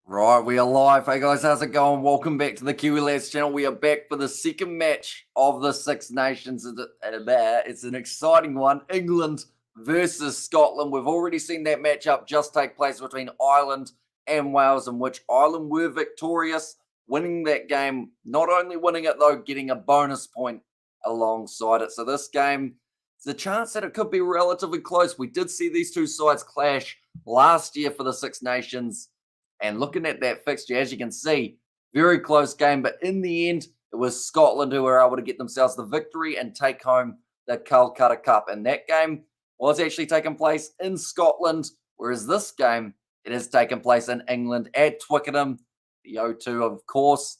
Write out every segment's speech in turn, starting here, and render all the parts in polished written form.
Right, we are live. Hey guys, how's it going? Welcome back to the Kiwi Lads channel. We are back for the second match of the Six Nations. It's an exciting one. England versus Scotland. We've already seen that matchup just take place between Ireland and Wales, in which Ireland were victorious, winning that game. Not only winning it, though, getting a bonus point alongside it. So this game, there's a chance that it could be relatively close. We did see these two sides clash last year for the Six Nations. And looking at that fixture, as you can see, very close game. But in the end, it was Scotland who were able to get themselves the victory and take home the Calcutta Cup. And that game was actually taking place in Scotland, whereas this game, it has taken place in England at Twickenham. The O2, of course.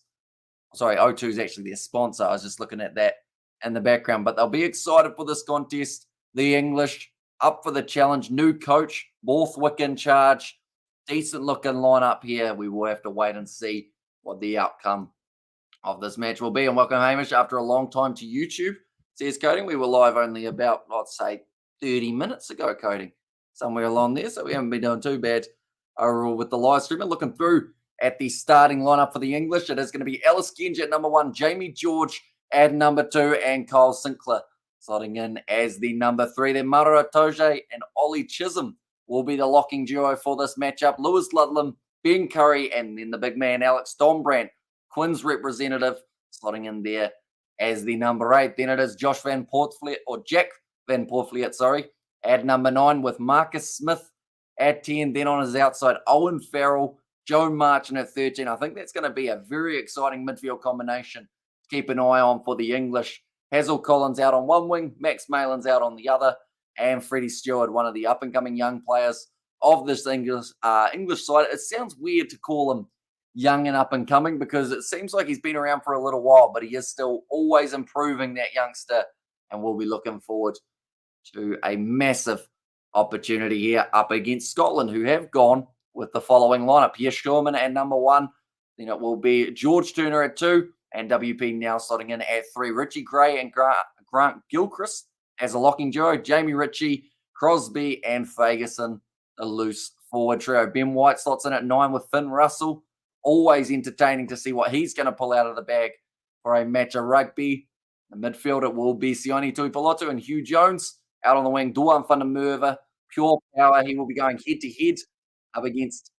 Sorry, O2 is actually their sponsor. I was just looking at that in the background. But they'll be excited for this contest. The English up for the challenge. New coach, Borthwick in charge. Decent looking lineup here. We will have to wait and see what the outcome of this match will be. And welcome, Hamish, after a long time to YouTube. Says Coding. We were live only about, I'd say, 30 minutes ago, Coding. Somewhere along there. So we haven't been doing too bad overall with the live stream. And looking through at the starting lineup for the English, it is going to be Ellis Genge at number 1, Jamie George at number 2, and Kyle Sinclair slotting in as the number 3. Then Mara Itoje and Ollie Chisholm will be the locking duo for this matchup. Lewis Ludlam, Ben Curry, and then the big man Alex Dombrandt, Quinn's representative, slotting in there as the number 8. Then it is Jack Van Portfleet, at number 9, with Marcus Smith at 10. Then on his outside, Owen Farrell, Joe Marchant at 13. I think that's going to be a very exciting midfield combination to keep an eye on for the English. Hazel Collins out on one wing, Max Malin's out on the other, and Freddie Stewart, one of the up-and-coming young players of this English side. It sounds weird to call him young and up-and-coming because it seems like he's been around for a little while, but he is still always improving, that youngster, and we'll be looking forward to a massive opportunity here up against Scotland, who have gone with the following lineup. Pierre Sherman at number 1. Then it will be George Turner at 2, and WP now slotting in at 3. Richie Gray and Grant Gilchrist as a locking duo. Jamie Ritchie, Crosby, and Fagerson, a loose forward trio. Ben White slots in at 9 with Finn Russell. Always entertaining to see what he's going to pull out of the bag for a match of rugby. The midfield, it will be Sione Tuipulotu and Hugh Jones. Out on the wing, Duan van der Merwe, pure power. He will be going head-to-head up against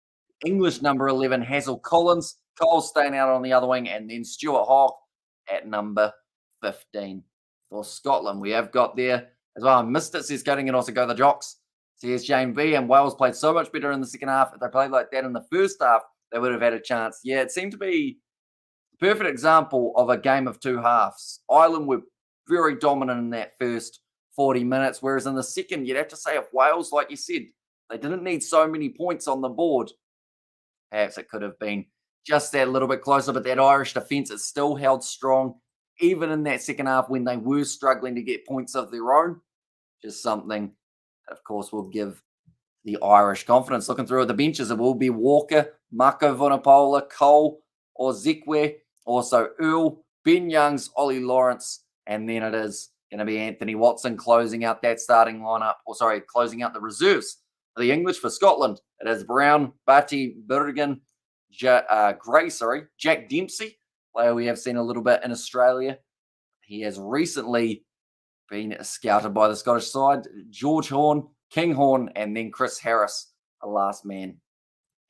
English number 11, Hazel Collins. Cole staying out on the other wing, and then Stuart Hogg at number 15 for Scotland. We have got there as well. I missed it, says Cutting, and also go the Jocks. Says Jane B. And Wales played so much better in the second half. If they played like that in the first half, they would have had a chance. Yeah, it seemed to be a perfect example of a game of two halves. Ireland were very dominant in that first 40 minutes, whereas in the second, you'd have to say if Wales, like you said, they didn't need so many points on the board, perhaps it could have been just that little bit closer, but that Irish defence is still held strong, even in that second half when they were struggling to get points of their own. Just something that, of course, will give the Irish confidence. Looking through at the benches, it will be Walker, Marco Vunipola, Cole, or Zekwe, also Earl, Ben Youngs, Ollie Lawrence, and then it is going to be Anthony Watson closing out that starting lineup, closing out the reserves for the English. For Scotland, it is Brown, Batty, Bergen, Jack Dempsey, player we have seen a little bit in Australia. He has recently been scouted by the Scottish side. George Horn, King Horn, and then Chris Harris, the last man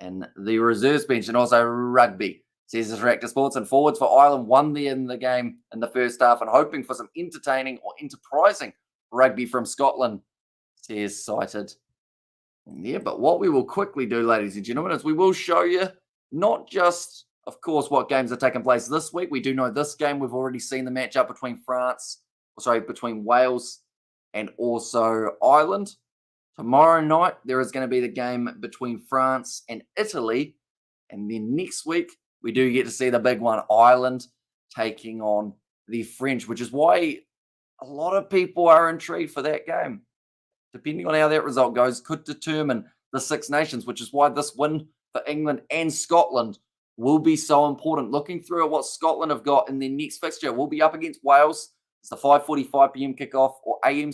in the reserves bench. And also rugby, says the Reactor Sports. And forwards for Ireland won in the game in the first half, and hoping for some entertaining or enterprising rugby from Scotland, says cited. Yeah, but what we will quickly do, ladies and gentlemen, is we will show you not just, of course, what games are taking place this week. We do know this game. We've already seen the matchup between Wales and also Ireland. Tomorrow night, there is going to be the game between France and Italy. And then next week, we do get to see the big one, Ireland taking on the French, which is why a lot of people are intrigued for that game. Depending on how that result goes, could determine the Six Nations, which is why this win for England and Scotland will be so important. Looking through at what Scotland have got in their next fixture, will be up against Wales. It's the 5:45 p.m. kickoff, or AM,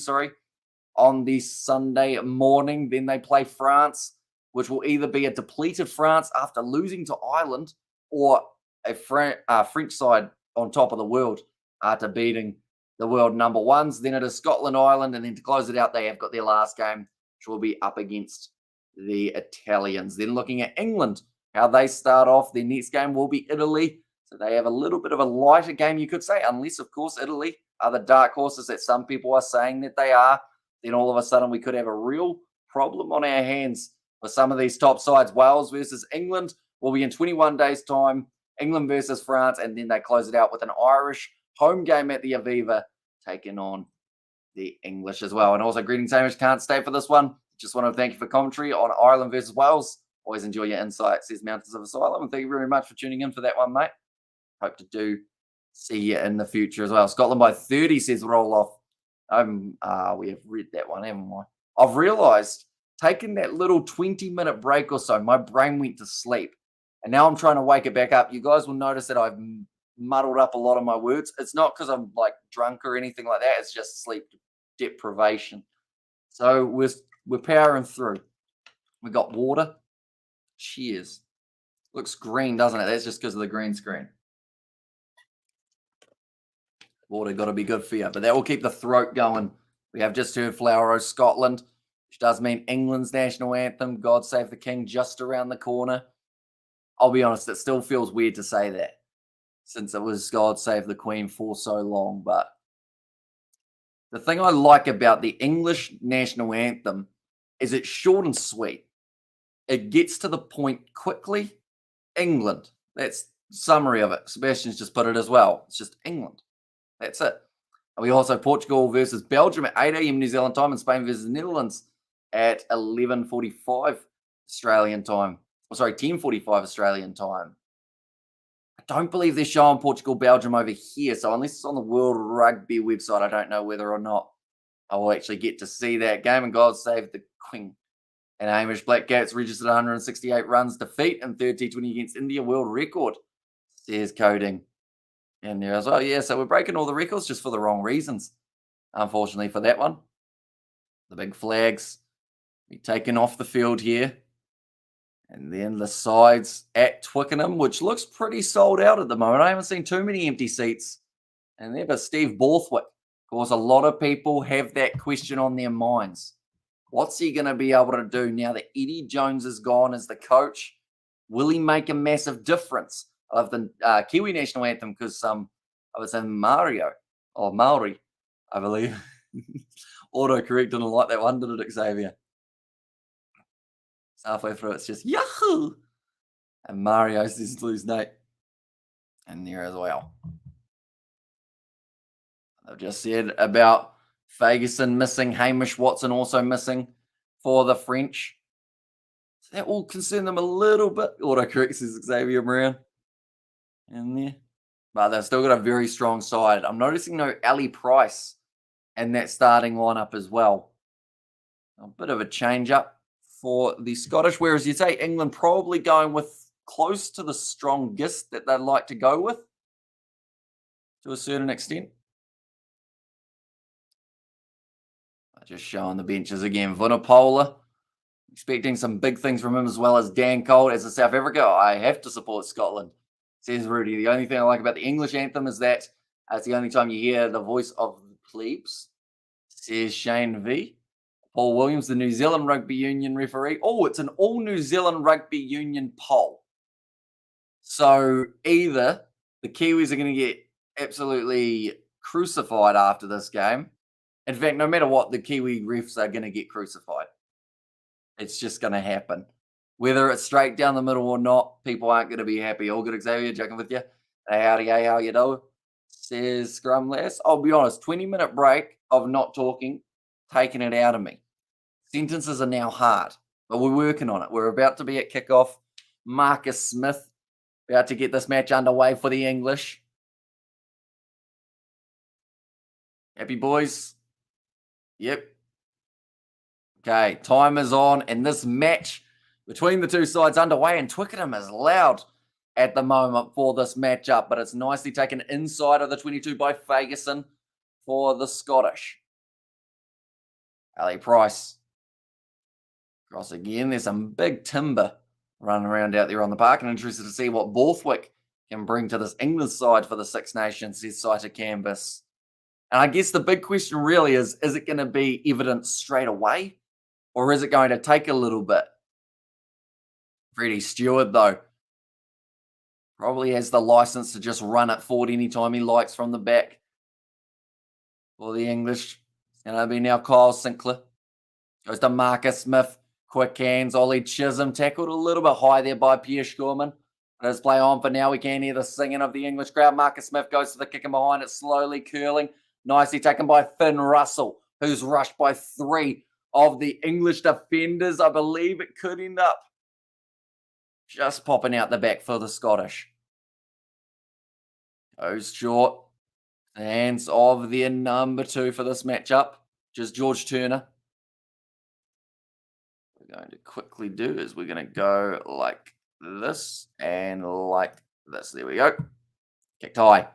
on the Sunday morning. Then they play France. which will either be a depleted France after losing to Ireland or a French side on top of the world after beating the world number ones. Then it is Scotland, Ireland, and then to close it out, they have got their last game, which will be up against the Italians. Then looking at England, how they start off, their next game will be Italy. So they have a little bit of a lighter game, you could say, unless, of course, Italy are the dark horses that some people are saying that they are. Then all of a sudden we could have a real problem on our hands for some of these top sides. Wales versus England will be in 21 days' time. England versus France, and then they close it out with an Irish home game at the Aviva, taking on the English as well. And also, greetings, Hamish. Can't stay for this one. Just want to thank you for commentary on Ireland versus Wales. Always enjoy your insights, says Mountains of Asylum. And thank you very much for tuning in for that one, mate. Hope to do see you in the future as well. Scotland by 30, says Roll Off. We have read that one, haven't we? I've realised, taking that little 20-minute break or so, my brain went to sleep. And now I'm trying to wake it back up. You guys will notice that I've muddled up a lot of my words. It's not because I'm like drunk or anything like that. It's just sleep deprivation. So we're powering through. We got water. Cheers. Looks green, doesn't it? That's just because of the green screen. Water got to be good for you, but that will keep the throat going. We have just heard Flower O Scotland, which does mean England's national anthem, God Save the King, just around the corner. I'll be honest, it still feels weird to say that since it was God Save the Queen for so long. But the thing I like about the English national anthem is it's short and sweet. It gets to the point quickly. England. That's the summary of it. Sebastian's just put it as well. It's just England. That's it. And we also Portugal versus Belgium at 8 a.m. New Zealand time, and Spain versus Netherlands at 11:45 Australian time. 10:45 Australian time. I don't believe they're showing Portugal, Belgium over here. So unless it's on the World Rugby website, I don't know whether or not I will actually get to see that game. And God Save the Queen. And Hamish Black Cats registered 168 runs defeat in third T20 against India, world record, says Coding. And there as well. Yeah, so we're breaking all the records just for the wrong reasons, unfortunately, for that one. The big flags be taken off the field here. And then the sides at Twickenham, which looks pretty sold out at the moment. I haven't seen too many empty seats in there, but Steve Borthwick, of course, a lot of people have that question on their minds. What's he going to be able to do now that Eddie Jones is gone as the coach? Will he make a massive difference of the Kiwi national anthem? Because I was in Maori, I believe. Auto-correct didn't like that one, did it, Xavier? Halfway through, it's just Yahoo! And Mario's his lose Nate. And there as well. I've just said about Ferguson missing, Hamish Watson also missing for the French. So that will concern them a little bit. Autocorrect says Xavier Moran in there. But they've still got a very strong side. I'm noticing no Ali Price in that starting lineup as well. A bit of a change up for the Scottish, whereas you'd say England probably going with close to the strongest that they'd like to go with to a certain extent. Just showing the benches again. Vunipola, expecting some big things from him, as well as Dan Cole. As a South Africa, I have to support Scotland, says Rudy. The only thing I like about the English anthem is that it's the only time you hear the voice of the plebes, says Shane V. Paul Williams, the New Zealand Rugby Union referee. Oh, it's an all New Zealand Rugby Union poll. So either the Kiwis are going to get absolutely crucified after this game. In fact, no matter what, the Kiwi refs are going to get crucified. It's just going to happen. Whether it's straight down the middle or not, people aren't going to be happy. All good, Xavier, joking with you. Hey, howdy, hey, how you doing? Says Scrum Lass. I'll be honest, 20-minute break of not talking, taking it out of me. Sentences are now hard, but we're working on it. We're about to be at kickoff. Marcus Smith about to get this match underway for the English. Happy, boys? Yep. Okay, time is on, and this match between the two sides underway, and Twickenham is loud at the moment for this matchup, but it's nicely taken inside of the 22 by Ferguson for the Scottish. Ali Price Cross again. There's some big timber running around out there on the park, and interested to see what Borthwick can bring to this England side for the Six Nations, says Sighter Canvas. And I guess the big question really is it going to be evident straight away, or is it going to take a little bit? Freddie Stewart, though, probably has the license to just run at forward anytime he likes from the back. For the English, it's going to be now Kyle Sinclair. Goes to Marcus Smith. Quick hands. Ollie Chisholm tackled a little bit high there by Pierre Schurman. Let's play on for now. We can hear the singing of the English crowd. Marcus Smith goes to the kick and behind it, slowly curling. Nicely taken by Finn Russell, who's rushed by 3 of the English defenders. I believe it could end up just popping out the back for the Scottish. Goes short. Hands of their number 2 for this matchup, which is George Turner. What we're going to quickly do is we're going to go like this and like this. There we go. Kicked high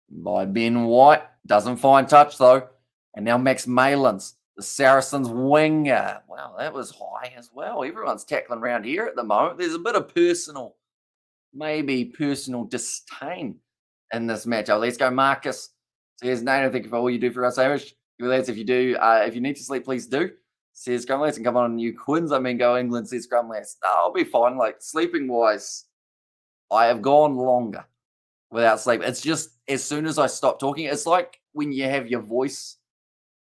by Ben White. Doesn't find touch though. And now Max Malins, the Saracens winger. Wow, that was high as well. Everyone's tackling around here at the moment. There's a bit of personal disdain in this matchup. Let's go, Marcus. Says, Nate, thank you for all you do for us, Hamish. Lads, if you need to sleep, please do. Says Scrumlass, and come on, you Quins. I mean, go England, says Scrumlass. No, I'll be fine. Like, sleeping wise, I have gone longer without sleep. It's just as soon as I stop talking, it's like when you have your voice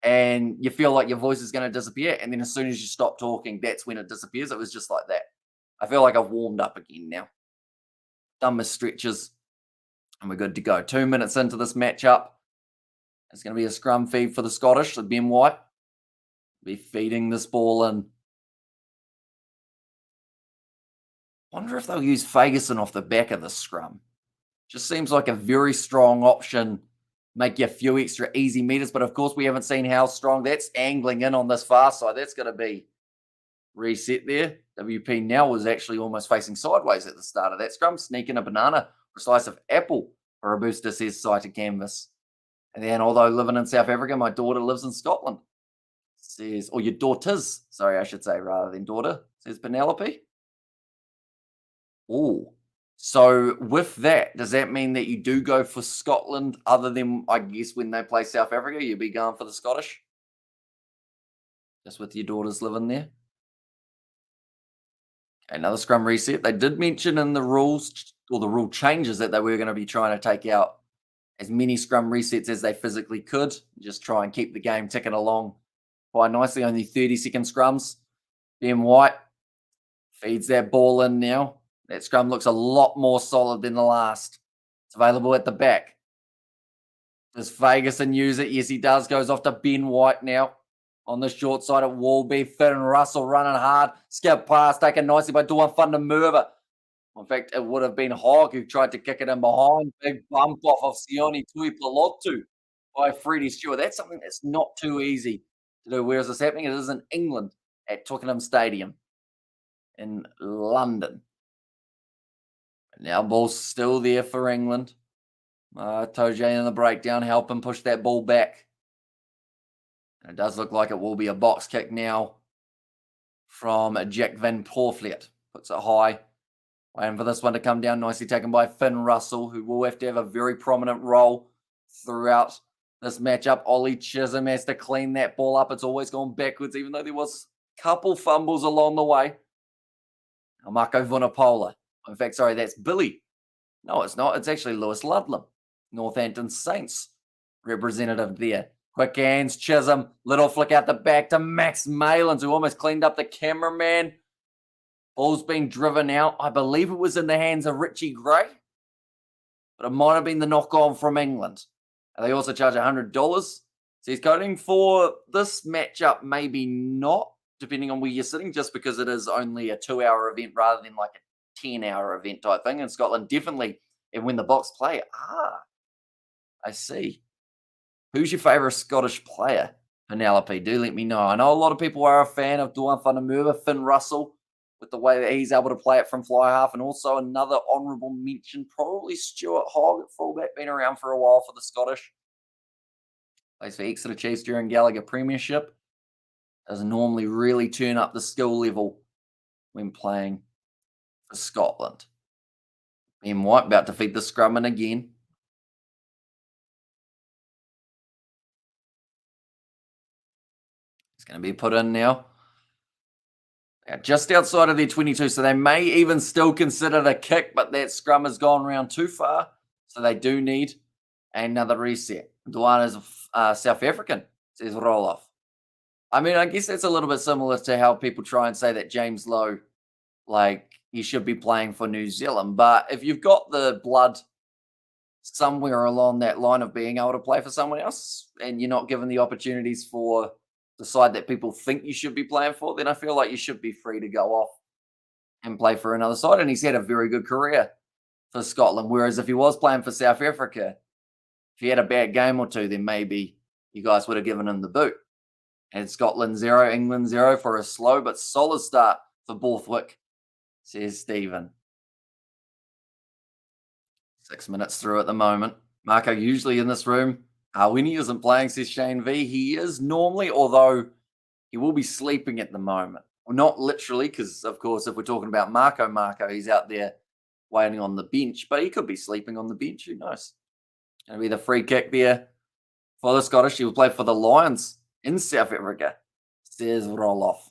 and you feel like your voice is going to disappear. And then as soon as you stop talking, that's when it disappears. It was just like that. I feel like I've warmed up again now. Done my stretches. And we're good to go. 2 minutes into this matchup. It's going to be a scrum feed for the Scottish. So Ben White be feeding this ball in. Wonder if they'll use Fagerson off the back of the scrum. Just seems like a very strong option. Make you a few extra easy meters. But of course, we haven't seen how strong that's angling in on this far side. That's going to be reset there. WP now was actually almost facing sideways at the start of that scrum. Sneaking a banana or a slice of apple for a booster, says Sighter Canvas. And then, although living in South Africa, my daughter lives in Scotland. Says, or your daughters, sorry, I should say, rather than daughter, says Penelope. Oh, so with that, does that mean that you do go for Scotland other than, I guess, when they play South Africa, you'll be going for the Scottish? Just with your daughters living there? Okay, another scrum reset. They did mention in the rules, or the rule changes, that they were going to be trying to take out as many scrum resets as they physically could. Just try and keep the game ticking along quite nicely. Only 30-second scrums. Ben White feeds that ball in now. That scrum looks a lot more solid than the last. It's available at the back. Does Fagerson use it? Yes, he does. Goes off to Ben White now. On the short side of Walby. Finn Russell running hard. Skip pass taken nicely by Duan van der Merwe. In fact, it would have been Hogg who tried to kick it in behind. Big bump off of Sione Tuipulotu by Freddie Stewart. That's something that's not too easy to do. Where is this happening? It is in England at Twickenham Stadium in London. Now ball's still there for England. Toje in the breakdown, helping push that ball back. And it does look like it will be a box kick now from Jack Van Porfleet. Puts it high. Waiting for this one to come down. Nicely taken by Finn Russell, who will have to have a very prominent role throughout this matchup. Ollie Chisholm has to clean that ball up. It's always gone backwards, even though there was a couple fumbles along the way. Now Marco Vunapola. In fact, sorry, that's Billy. No, it's not. It's actually Lewis Ludlam, Northampton Saints representative there. Quick hands, Chisholm. Little flick out the back to Max Malins, who almost cleaned up the cameraman. Ball's been driven out. I believe it was in the hands of Richie Gray, but it might have been the knock-on from England. And they also charge $100. So he's coding for this matchup, maybe not, depending on where you're sitting, just because it is only a 2-hour event rather than like a 10-hour event type thing. In Scotland, definitely, and when the box play, I see. Who's your favourite Scottish player, Penelope? Do let me know. I know a lot of people are a fan of Duan van der Merwe, Finn Russell, with the way that he's able to play it from fly half, and also another honourable mention, probably Stuart Hogg at fullback, been around for a while for the Scottish. Plays for Exeter Chiefs during Gallagher Premiership. Doesn't normally really turn up the skill level when playing for Scotland. Ben White about to feed the scrum in again. It's going to be put in now. They're just outside of their 22, so they may even still consider the kick, but that scrum has gone round too far, so they do need another reset. Duane is South African, says roll off. I mean, I guess that's a little bit similar to how people try and say that James Lowe, like, he should be playing for New Zealand. But if you've got the blood somewhere along that line of being able to play for someone else and you're not given the opportunities for the side that people think you should be playing for, then I feel like you should be free to go off and play for another side. And he's had a very good career for Scotland. Whereas if he was playing for South Africa, if he had a bad game or two, then maybe you guys would have given him the boot. And Scotland 0, England 0 for a slow but solid start for Borthwick, says Stephen. 6 minutes through at the moment. Marco usually in this room. When he isn't playing, says Shane V. He is normally, although he will be sleeping at the moment. Well, not literally, because, of course, if we're talking about Marco, he's out there waiting on the bench. But he could be sleeping on the bench. Who knows? Going to be the free kick there for the Scottish. He will play for the Lions in South Africa, says Roloff.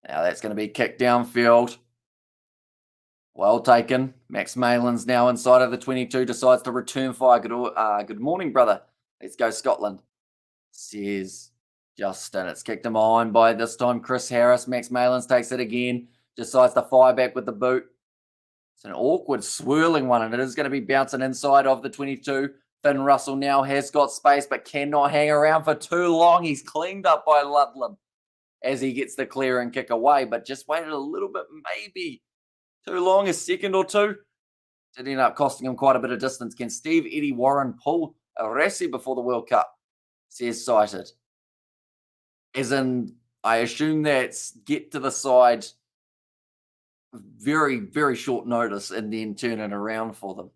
Now that's going to be kicked downfield. Well taken. Max Malin's now inside of the 22, decides to return fire. Good morning, brother. Let's go Scotland, says Justin. It's kicked him on by this time Chris Harris. Max Malins takes it again, decides to fire back with the boot. It's an awkward swirling one, and it is going to be bouncing inside of the 22. Finn Russell now has got space, but cannot hang around for too long. He's cleaned up by Ludlam as he gets the clear and kick away, but just waited a little bit, maybe too long, a second or two. It ended up costing him quite a bit of distance. Can Steve Eddie Warren pull a Rassi before the World Cup? Says cited. As in, I assume that's get to the side very, very short notice and then turn it around for them.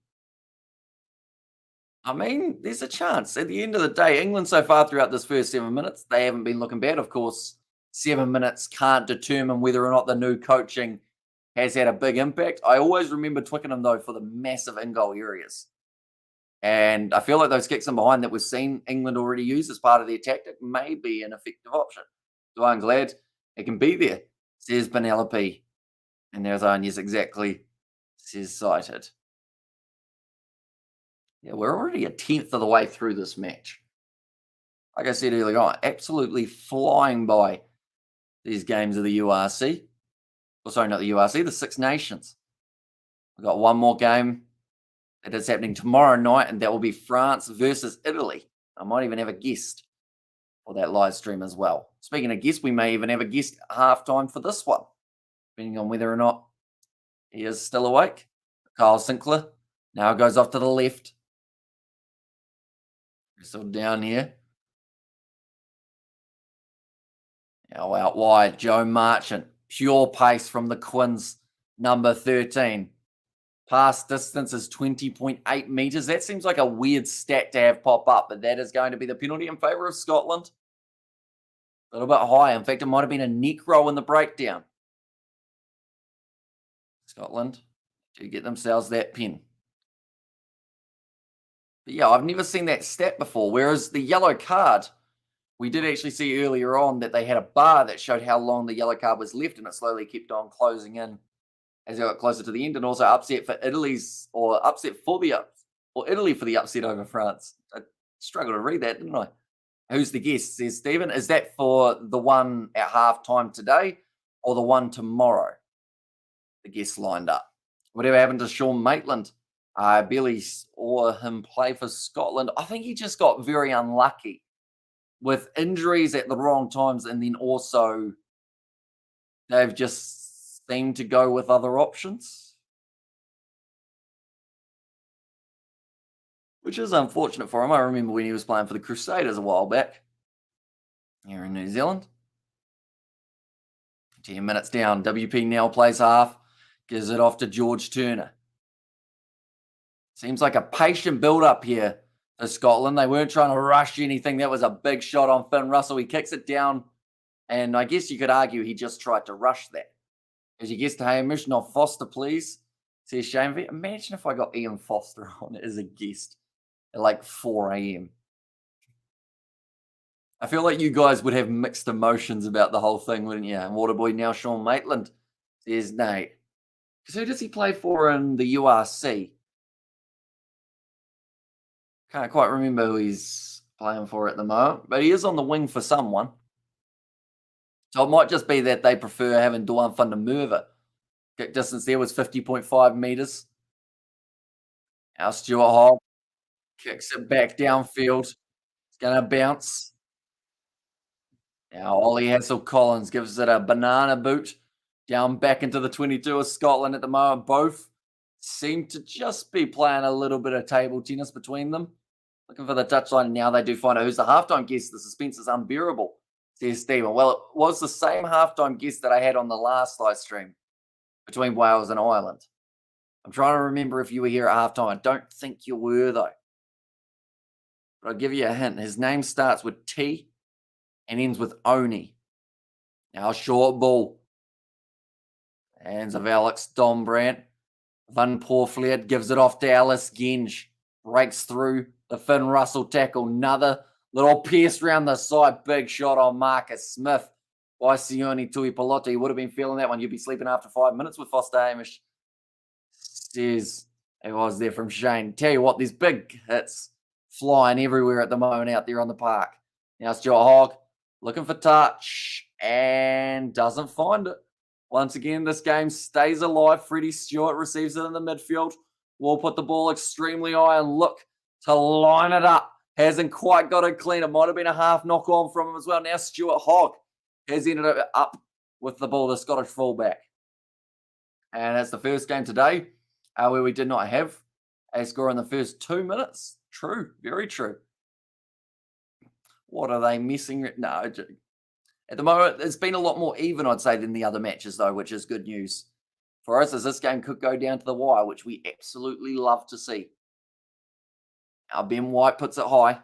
I mean, there's a chance. At the end of the day, England so far throughout this first 7 minutes, they haven't been looking bad. Of course, 7 minutes can't determine whether or not the new coaching has had a big impact. I always remember Twickenham, though, for the massive in-goal areas. And I feel like those kicks in behind that we've seen England already use as part of their tactic may be an effective option. So I'm glad it can be there, says Penelope. And there's Owen, yes, exactly, says cited. Yeah, we're already a 10th of the way through this match. Like I said earlier on, absolutely flying by these games of the URC. Well, sorry, not the URC, the Six Nations. We've got one more game that is happening tomorrow night, and that will be France versus Italy. I might even have a guest for that live stream as well. Speaking of guests, we may even have a guest at halftime for this one, depending on whether or not he is still awake. Kyle Sinclair now goes off to the left. We're still down here. Now out wide, Joe Marchant. Pure pace from the Quins, number 13. Pass distance is 20.8 metres. That seems like a weird stat to have pop up, but that is going to be the penalty in favour of Scotland. A little bit high. In fact, it might have been a neck roll in the breakdown. Scotland do get themselves that pin. But yeah, I've never seen that stat before, whereas the yellow card, we did actually see earlier on that they had a bar that showed how long the yellow card was left, and it slowly kept on closing in as they got closer to the end, and also upset for Italy for the upset over France. I struggled to read that, didn't I? Who's the guest, says Stephen. Is that for the one at halftime today or the one tomorrow? The guests lined up. Whatever happened to Sean Maitland? I barely saw him play for Scotland. I think he just got very unlucky with injuries at the wrong times, and then also they've just seemed to go with other options, which is unfortunate for him. I remember when he was playing for the Crusaders a while back here in New Zealand. 10 minutes down. WP now plays half, gives it off to George Turner. Seems like a patient build-up here to Scotland. They weren't trying to rush anything. That was a big shot on Finn Russell. He kicks it down, and I guess you could argue he just tried to rush that. As you guessed, Hamish, not Foster, please. Says Shane. Imagine if I got Ian Foster on as a guest at like 4 a.m. I feel like you guys would have mixed emotions about the whole thing, wouldn't you? And Waterboy now, Sean Maitland says, Nate. Because who does he play for in the URC? Can't quite remember who he's playing for at the moment, but he is on the wing for someone. So it might just be that they prefer having Duan van der Merwe. Kick distance there was 50.5 metres. Now Stuart Hogg kicks it back downfield. It's going to bounce. Now Ollie Hassel-Collins gives it a banana boot down back into the 22 of Scotland at the moment. Both seem to just be playing a little bit of table tennis between them. Looking for the touchline, and now they do find out who's the halftime guest. The suspense is unbearable, says Stephen. Well, it was the same halftime guest that I had on the last live stream between Wales and Ireland. I'm trying to remember if you were here at halftime. I don't think you were, though. But I'll give you a hint. His name starts with T and ends with Oni. Now, short ball. Hands of Alex Dombrandt. Van Poorvliet gives it off to Alice Genge. Breaks through the Finn Russell tackle. Another little pierce round the side. Big shot on Marcus Smith by Sione Tuipulotu. You would have been feeling that one. You'd be sleeping after 5 minutes with Foster Hamish. Says it was there from Shane. Tell you what, there's big hits flying everywhere at the moment out there on the park. Now Stuart Hogg looking for touch and doesn't find it. Once again, this game stays alive. Freddie Stewart receives it in the midfield. Will put the ball extremely high and look to line it up. Hasn't quite got it clean. It might have been a half knock on from him as well. Now Stuart Hogg has ended up with the ball, the Scottish fullback. And it's the first game today where we did not have a score in the first 2 minutes. True, very true. What are they missing? No, at the moment, it's been a lot more even, I'd say, than the other matches, though, which is good news for us, as this game could go down to the wire, which we absolutely love to see. Now, Ben White puts it high.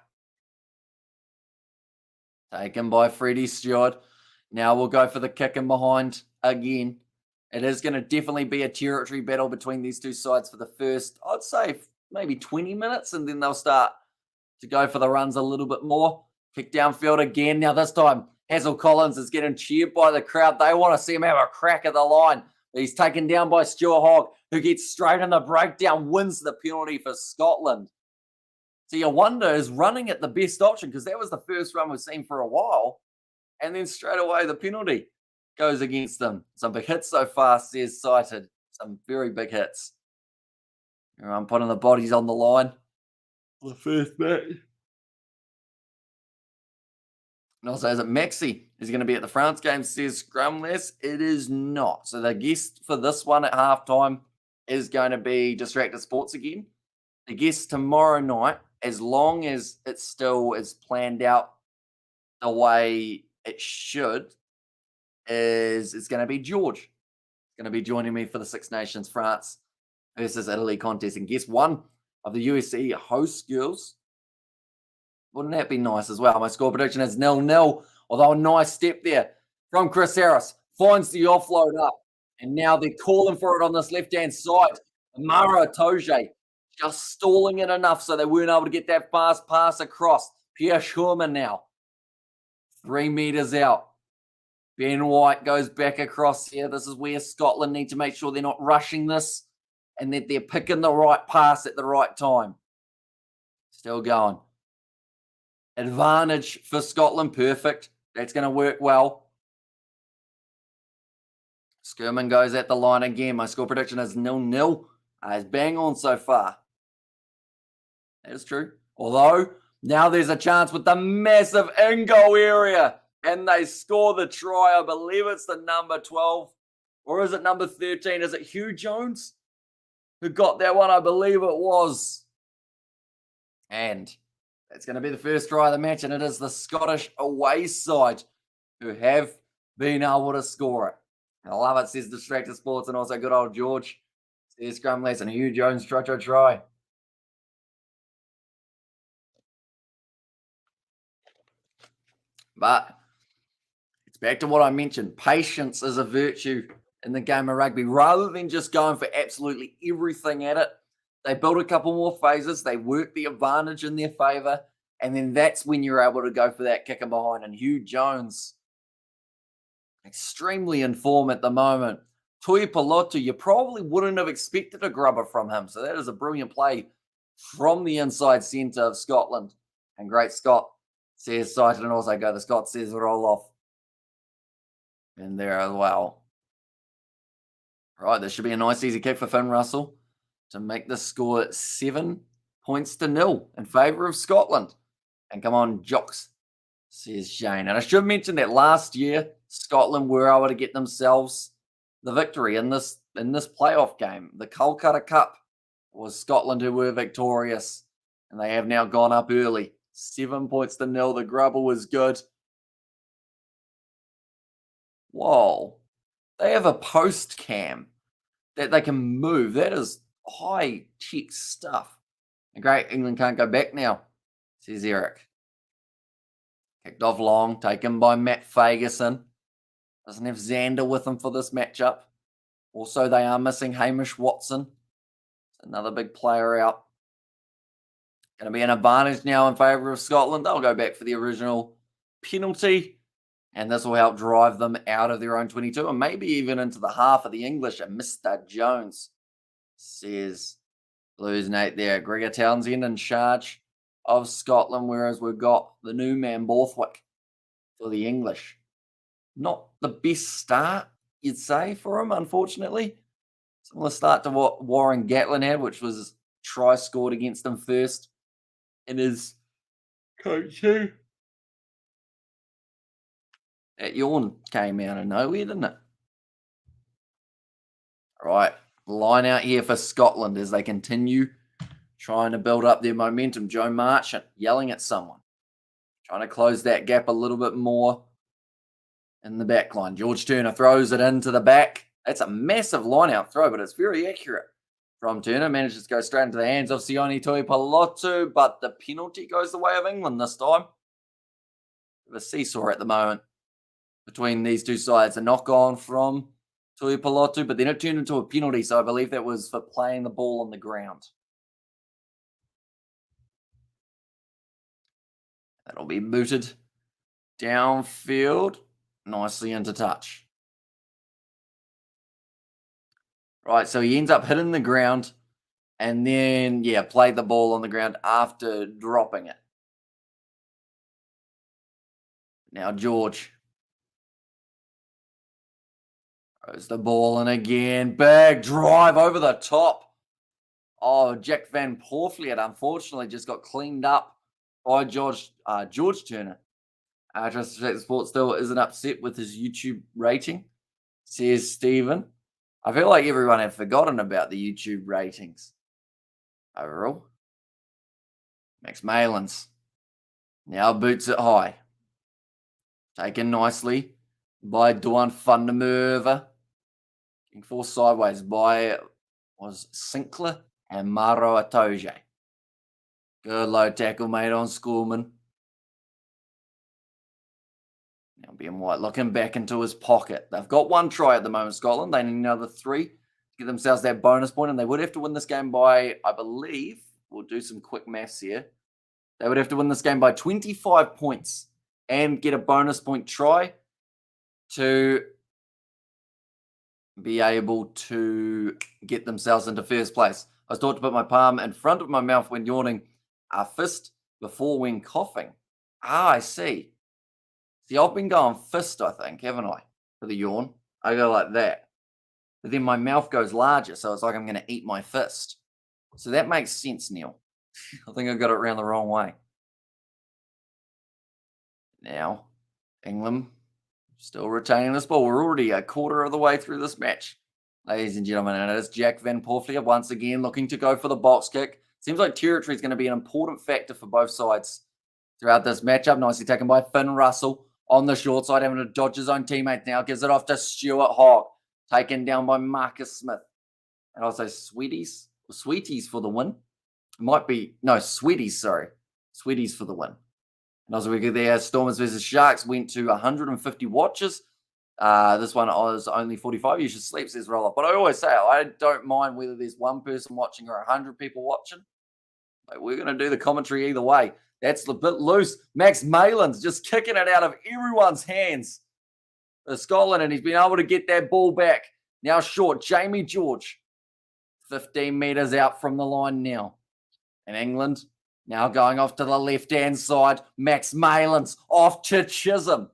Taken by Freddie Stewart. Now we'll go for the kick in behind again. It is going to definitely be a territory battle between these two sides for the first, I'd say, maybe 20 minutes, and then they'll start to go for the runs a little bit more. Kick downfield again. Now this time, Hassel-Collins is getting cheered by the crowd. They want to see him have a crack at the line. He's taken down by Stuart Hogg, who gets straight in the breakdown, wins the penalty for Scotland. So you wonder, is running it the best option? Because that was the first run we've seen for a while. And then straight away, the penalty goes against them. Some big hits so far, says Cited. Some very big hits. I'm putting the bodies on the line. The first match. And also, is it Maxi who's going to be at the France game, says Scrumless? It is not. So the guest for this one at halftime is going to be Distracted Sports again. The guest tomorrow night, as long as it still is planned out the way it should, is it's going to be George. He's going to be joining me for the Six Nations France versus Italy contest. And guess one of the USC host girls. Wouldn't that be nice as well? My score prediction is 0-0. Although a nice step there from Chris Harris. Finds the offload up. And now they're calling for it on this left-hand side. Mara Toje just stalling it enough so they weren't able to get that fast pass across. Pierre Schurman now. 3 meters out. Ben White goes back across here. This is where Scotland need to make sure they're not rushing this and that they're picking the right pass at the right time. Still going. Advantage for Scotland. Perfect. That's going to work well. Skirman goes at the line again. My score prediction is 0-0. It's bang on so far. That is true. Although, now there's a chance with the massive in-goal area. And they score the try. I believe it's the number 12. Or is it number 13? Is it Hugh Jones who got that one? I believe it was. And it's going to be the first try of the match. And it is the Scottish away side who have been able to score it. I love it, says Distracted Sports. And also good old George. Says Scrum Lass and Hugh Jones try. But it's back to what I mentioned. Patience is a virtue in the game of rugby. Rather than just going for absolutely everything at it, they build a couple more phases. They work the advantage in their favour. And then that's when you're able to go for that kicker behind. And Hugh Jones, extremely in form at the moment. Tui Pilotu, you probably wouldn't have expected a grubber from him. So that is a brilliant play from the inside centre of Scotland. And great Scott says sighted and also go. The Scott says roll off. And there as well. Right, this should be a nice easy kick for Finn Russell to make the score 7-0 in favour of Scotland. And come on, Jocks, says Shane. And I should mention that last year, Scotland were able to get themselves the victory in this playoff game. The Kolkata Cup was Scotland who were victorious. And they have now gone up early. 7-0. The grubber was good. Whoa. They have a post cam that they can move. That is high-tech stuff. And great, England can't go back now, says Eric. Kicked off long, taken by Matt Fagerson. Doesn't have Xander with him for this matchup. Also, they are missing Hamish Watson. Another big player out. Going to be an advantage now in favour of Scotland. They'll go back for the original penalty. And this will help drive them out of their own 22 and maybe even into the half of the English. And Mr. Jones says, Blues Nate there. Gregor Townsend in charge of Scotland, whereas we've got the new man Borthwick for the English. Not the best start, you'd say, for him, unfortunately. Similar start to what Warren Gatlin had, which was try scored against him first in his coaching. That yawn came out of nowhere, didn't it? All right, line out here for Scotland as they continue trying to build up their momentum. Joe Marchant yelling at someone, trying to close that gap a little bit more in the back line. George Turner throws it into the back. That's a massive line-out throw, but it's very accurate from Turner. Manages to go straight into the hands of Sione Tuipulotu, but the penalty goes the way of England this time. A seesaw at the moment between these two sides. A knock-on from Tuipulotu, but then it turned into a penalty, so I believe that was for playing the ball on the ground. That'll be booted downfield, nicely into touch. Right, so he ends up hitting the ground and then, played the ball on the ground after dropping it. Now George throws the ball in again. Big drive over the top. Oh, Jack Van Porfleet unfortunately just got cleaned up by George Turner. Just Sports still isn't upset with his YouTube rating, says Stephen. I feel like everyone had forgotten about the YouTube ratings overall. Max Malins now boots it high. Taken nicely by Duan van der Merwe. Getting forced sideways by Sinclair and Maro Atoje. Good low tackle made on Schoolman. Now Ben White looking back into his pocket. They've got one try at the moment, Scotland. They need another 3 to give themselves that bonus point, and they would have to win this game by, I believe, we'll do some quick maths here. They would have to win this game by 25 points and get a bonus point try to be able to get themselves into first place. I was taught to put my palm in front of my mouth when yawning, a fist before when coughing. I see. See, I've been going fist, I think, haven't I, for the yawn? I go like that. But then my mouth goes larger, so it's like I'm going to eat my fist. So that makes sense, Neil. I think I got it around the wrong way. Now, England still retaining this ball. We're already a quarter of the way through this match, ladies and gentlemen. And it is Jack Van Porfleet once again looking to go for the box kick. Seems like territory is going to be an important factor for both sides throughout this matchup. Nicely taken by Finn Russell on the short side, having to dodge his own teammate now. Gives it off to Stuart Hogg. Taken down by Marcus Smith. And also Sweeties for the win. Might be, no, Sweeties, sorry. Sweeties for the win. And also we get there, Stormers versus Sharks went to 150 watches. This one was only 45. You should sleep, says Roll Up. But I always say, I don't mind whether there's one person watching or 100 people watching. Like, we're going to do the commentary either way. That's a bit loose. Max Malin's just kicking it out of everyone's hands for Scotland, and he's been able to get that ball back. Now short, Jamie George, 15 metres out from the line now. And England now going off to the left-hand side. Max Malin's off to Chisholm.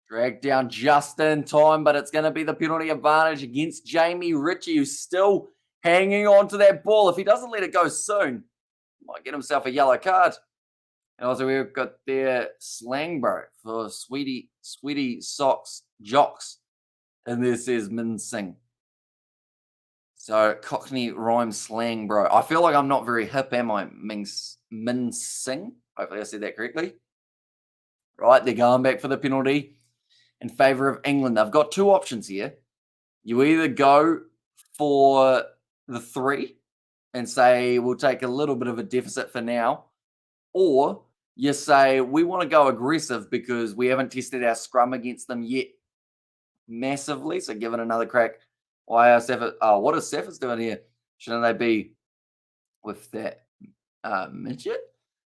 Dragged down just in time, but it's going to be the penalty advantage against Jamie Ritchie, who's still hanging on to that ball. If he doesn't let it go soon, he might get himself a yellow card. And also we've got their slang bro for Sweetie Socks Jocks. And this is Min Sing. So Cockney rhyme slang bro. I feel like I'm not very hip, am I? Min Sing. Hopefully I said that correctly. Right, they're going back for the penalty in favour of England. I've got two options here. You either go for the 3 and say we'll take a little bit of a deficit for now, or you say we want to go aggressive because we haven't tested our scrum against them yet massively. So give it another crack. Why are Safford? Oh, what is Safford's doing here? Shouldn't they be with that midget?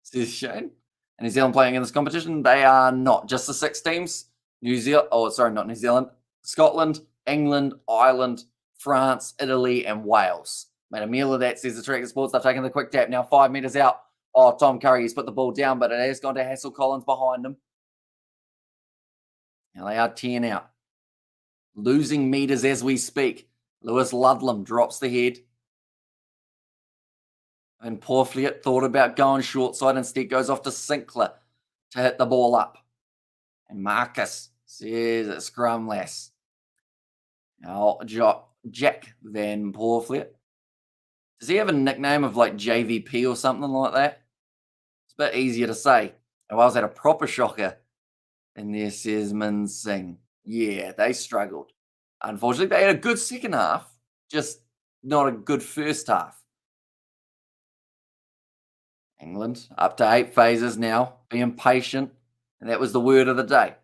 Says Shane. And New Zealand playing in this competition? They are not. Just the 6 teams. New Zealand. Oh, sorry, not New Zealand. Scotland, England, Ireland, France, Italy, and Wales. Made a meal of that, says the Tractor Sports. They've taken the quick tap. Now 5 metres out. Oh, Tom Curry, he's put the ball down, but it has gone to Hassel Collins behind him. Now they are 10 out. Losing metres as we speak. Lewis Ludlam drops the head. And Porfliet thought about going short side, instead goes off to Sinclair to hit the ball up. And Marcus says it's scrum less. Now Jack Van Porfliet. Does he have a nickname of like JVP or something like that? It's a bit easier to say. And Wales had a proper shocker. And there says Min Sing. Yeah, they struggled. Unfortunately, they had a good second half, just not a good first half. England up to 8 phases now, being patient. And that was the word of the day.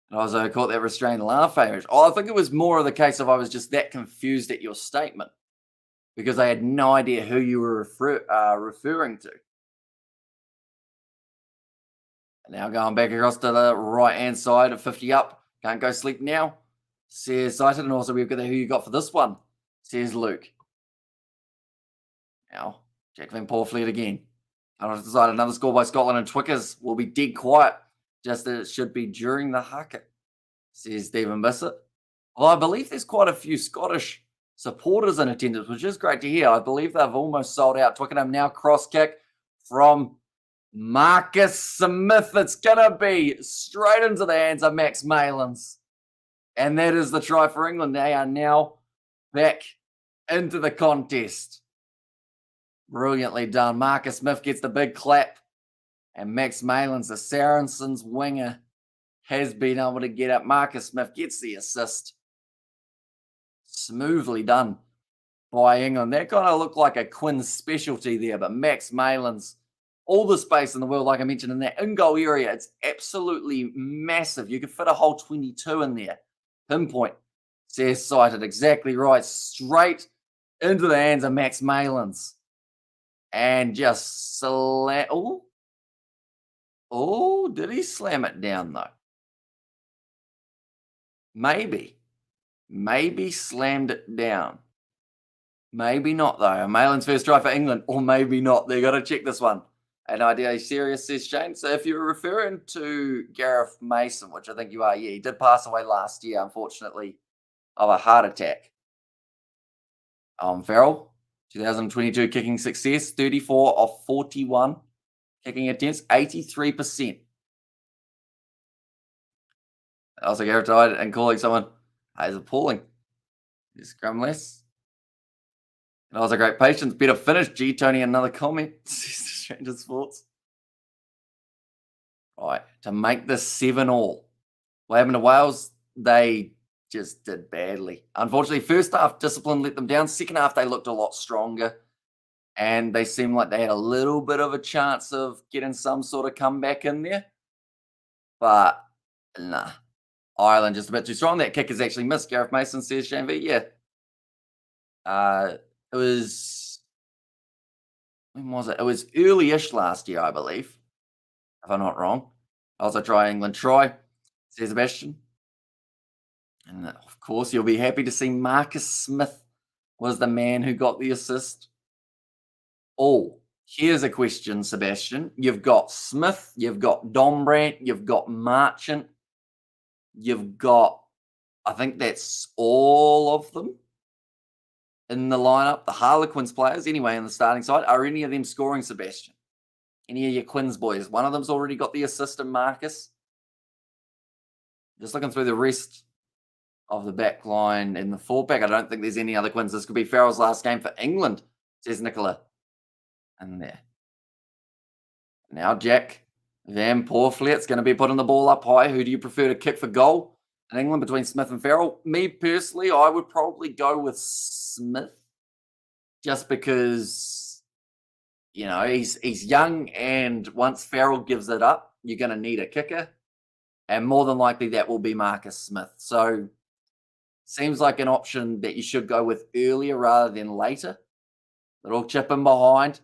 And I also caught that restrained laugh image. Oh, I think it was more of the case of I was just that confused at your statement because I had no idea who you were referring to. And now going back across to the right-hand side of 50 up. Can't go sleep now, says Cited. And also we've got who you got for this one, says Luke. Now, Jack Van Porfliet again. I don't decide another score by Scotland and Twickers will be dead quiet, just as it should be during the haka, says Stephen Bissett. Well, I believe there's quite a few Scottish supporters in attendance, which is great to hear. I believe they've almost sold out. Twickenham now cross kick from Marcus Smith. It's going to be straight into the hands of Max Malins. And that is the try for England. They are now back into the contest. Brilliantly done. Marcus Smith gets the big clap. And Max Malins, the Saracens winger, has been able to get up. Marcus Smith gets the assist. Smoothly done by England. That kind of looked like a Quinn specialty there. But Max Malins, all the space in the world, like I mentioned, in that in-goal area, it's absolutely massive. You could fit a whole 22 in there. Pinpoint, says Cited. Exactly right. Straight into the hands of Max Malins. And just slam. Oh, did he slam it down though? Maybe slammed it down. Maybe not though. Malin's first try for England, or maybe not. They got to check this one. An idea serious, says Shane. So if you're referring to Gareth Mason, which I think you are, yeah, he did pass away last year, unfortunately, of a heart attack. Farrell, 2022 kicking success, 34 of 41 kicking attempts, 83%. I was like, Gareth died and calling someone, it's appalling. Is scrum less. And I was a great patience, better finish. G Tony, another comment. Stranger Sports. Right, to make this 7-all. What happened to Wales? They just did badly. Unfortunately, first half discipline let them down. Second half, they looked a lot stronger. and they seemed like they had a little bit of a chance of getting some sort of comeback in there. But nah, Ireland just a bit too strong. That kick is actually missed. Gareth Mason says, Shane V. Yeah. It was, when was it? It was early-ish last year, I believe, if I'm not wrong. Also try England try, says Sebastian. And of course, you'll be happy to see Marcus Smith was the man who got the assist. Oh, here's a question, Sebastian. You've got Smith, you've got Dombrandt, you've got Marchant, you've got, I think that's all of them in the lineup, the Harlequins players, anyway, in the starting side. Are any of them scoring, Sebastian? Any of your Quins boys? One of them's already got the assist in Marcus. Just looking through the rest of the back line and the fullback, I don't think there's any other Quins. This could be Farrell's last game for England, says Nicola. And there. Now Jack Van Porfleet's going to be putting the ball up high. Who do you prefer to kick for goal in England between Smith and Farrell? Me personally, I would probably go with Smith, just because, you know, he's young, and once Farrell gives it up, you're going to need a kicker, and more than likely that will be Marcus Smith. So seems like an option that you should go with earlier rather than later. Little chip in behind.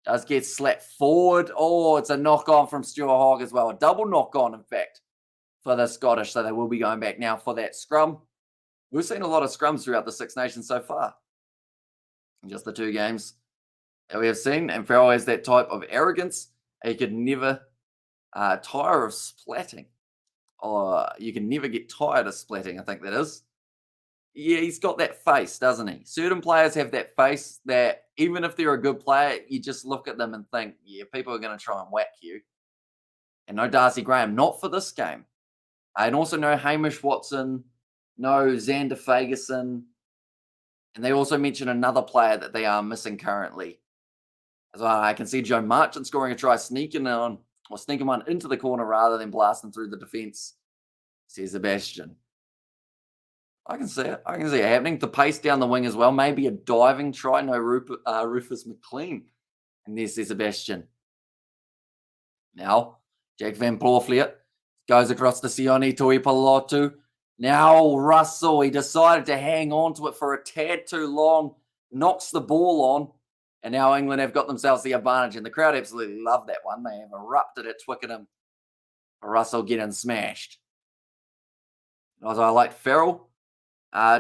Does get slapped forward. Oh, it's a knock on from Stuart Hogg as well. A double knock on, in fact, for the Scottish. So they will be going back now for that scrum. We've seen a lot of scrums throughout the Six Nations so far. Just the two games that we have seen. And Farrell has that type of arrogance. He could never tire of splatting. Or you can never get tired of splatting, I think that is. Yeah, he's got that face, doesn't he? Certain players have that face that even if they're a good player, you just look at them and think, yeah, people are going to try and whack you. And no Darcy Graham, not for this game. And also no Hamish Watson, no Xander Fagerson. And they also mention another player that they are missing currently. As well, I can see Joe Marchant scoring a try, sneaking one into the corner rather than blasting through the defence, says Sebastian. I can see it. I can see it happening. The pace down the wing as well. Maybe a diving try. No Rufus McLean. And there's Sebastian. Now, Jack Van Porfleet goes across to Sione Tuipolotu. Now Russell, he decided to hang on to it for a tad too long. Knocks the ball on. And now England have got themselves the advantage. And the crowd absolutely love that one. They have erupted at Twickenham. Russell getting smashed. As I like Farrell.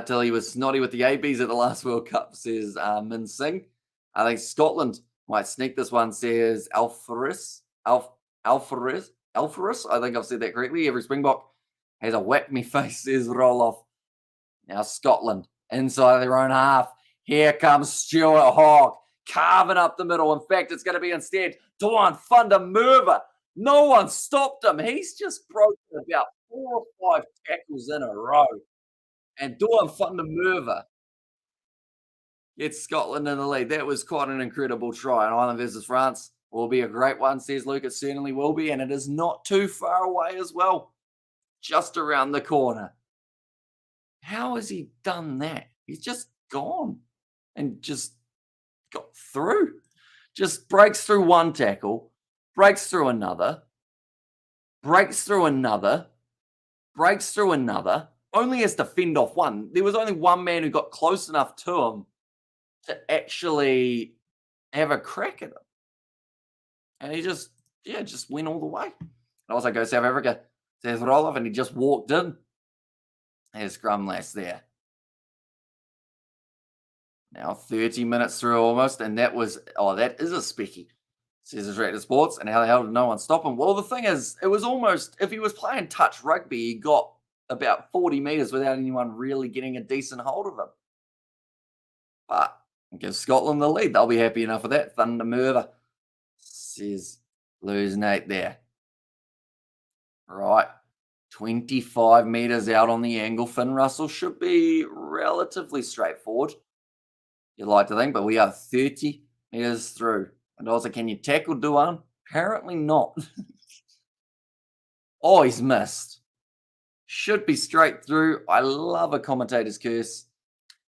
Till he was snotty with the ABs at the last World Cup, says Min Singh. I think Scotland might sneak this one, says Alpharus. Alpharus. I think I've said that correctly. Every Springbok has a whack me face, says Roloff. Now Scotland inside their own half. Here comes Stuart Hogg carving up the middle. In fact, it's going to be instead Duan Fundermerva. No one stopped him. He's just broken about 4 or 5 tackles in a row. And Duan Fundermerva gets Scotland in the lead. That was quite an incredible try. And Ireland versus France will be a great one, says Luke. It certainly will be. And it is not too far away as well. Just around the corner. How has he done that? He's just gone and just got through. Just breaks through one tackle, breaks through another, breaks through another, breaks through another. Only has to fend off one. There was only one man who got close enough to him to actually have a crack at him. And he just went all the way. And also goes South Africa, says Roloff, and he just walked in. There's scrum last there. Now 30 minutes through almost, and that is a specky, says Australian Sports. And how the hell did no one stop him? Well, the thing is, it was almost, if he was playing touch rugby, he got about 40 meters without anyone really getting a decent hold of him. But give Scotland the lead. They'll be happy enough with that. Fundermerva, says Lose Nate there. Right. 25 meters out on the angle. Finn Russell should be relatively straightforward, you'd like to think, but we are 30 meters through. And also, can you tackle Duan? Apparently not. Oh, he's missed. Should be straight through. I love a commentator's curse.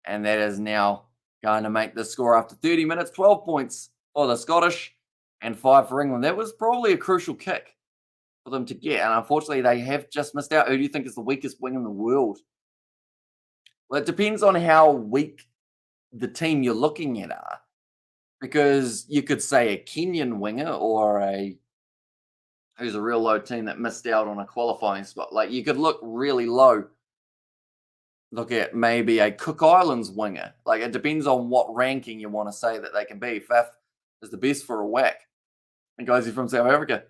And that is now going to make the score after 30 minutes. 12 points for the Scottish and 5 for England. That was probably a crucial kick for them to get. And unfortunately, they have just missed out. Who do you think is the weakest wing in the world? Well, it depends on how weak the team you're looking at are. Because you could say a Kenyan winger or who's a real low team that missed out on a qualifying spot. Like you could look really low. Look at maybe a Cook Islands winger. Like it depends on what ranking you want to say that they can be. Fifth is the best for a whack. And guys, he's from South Africa.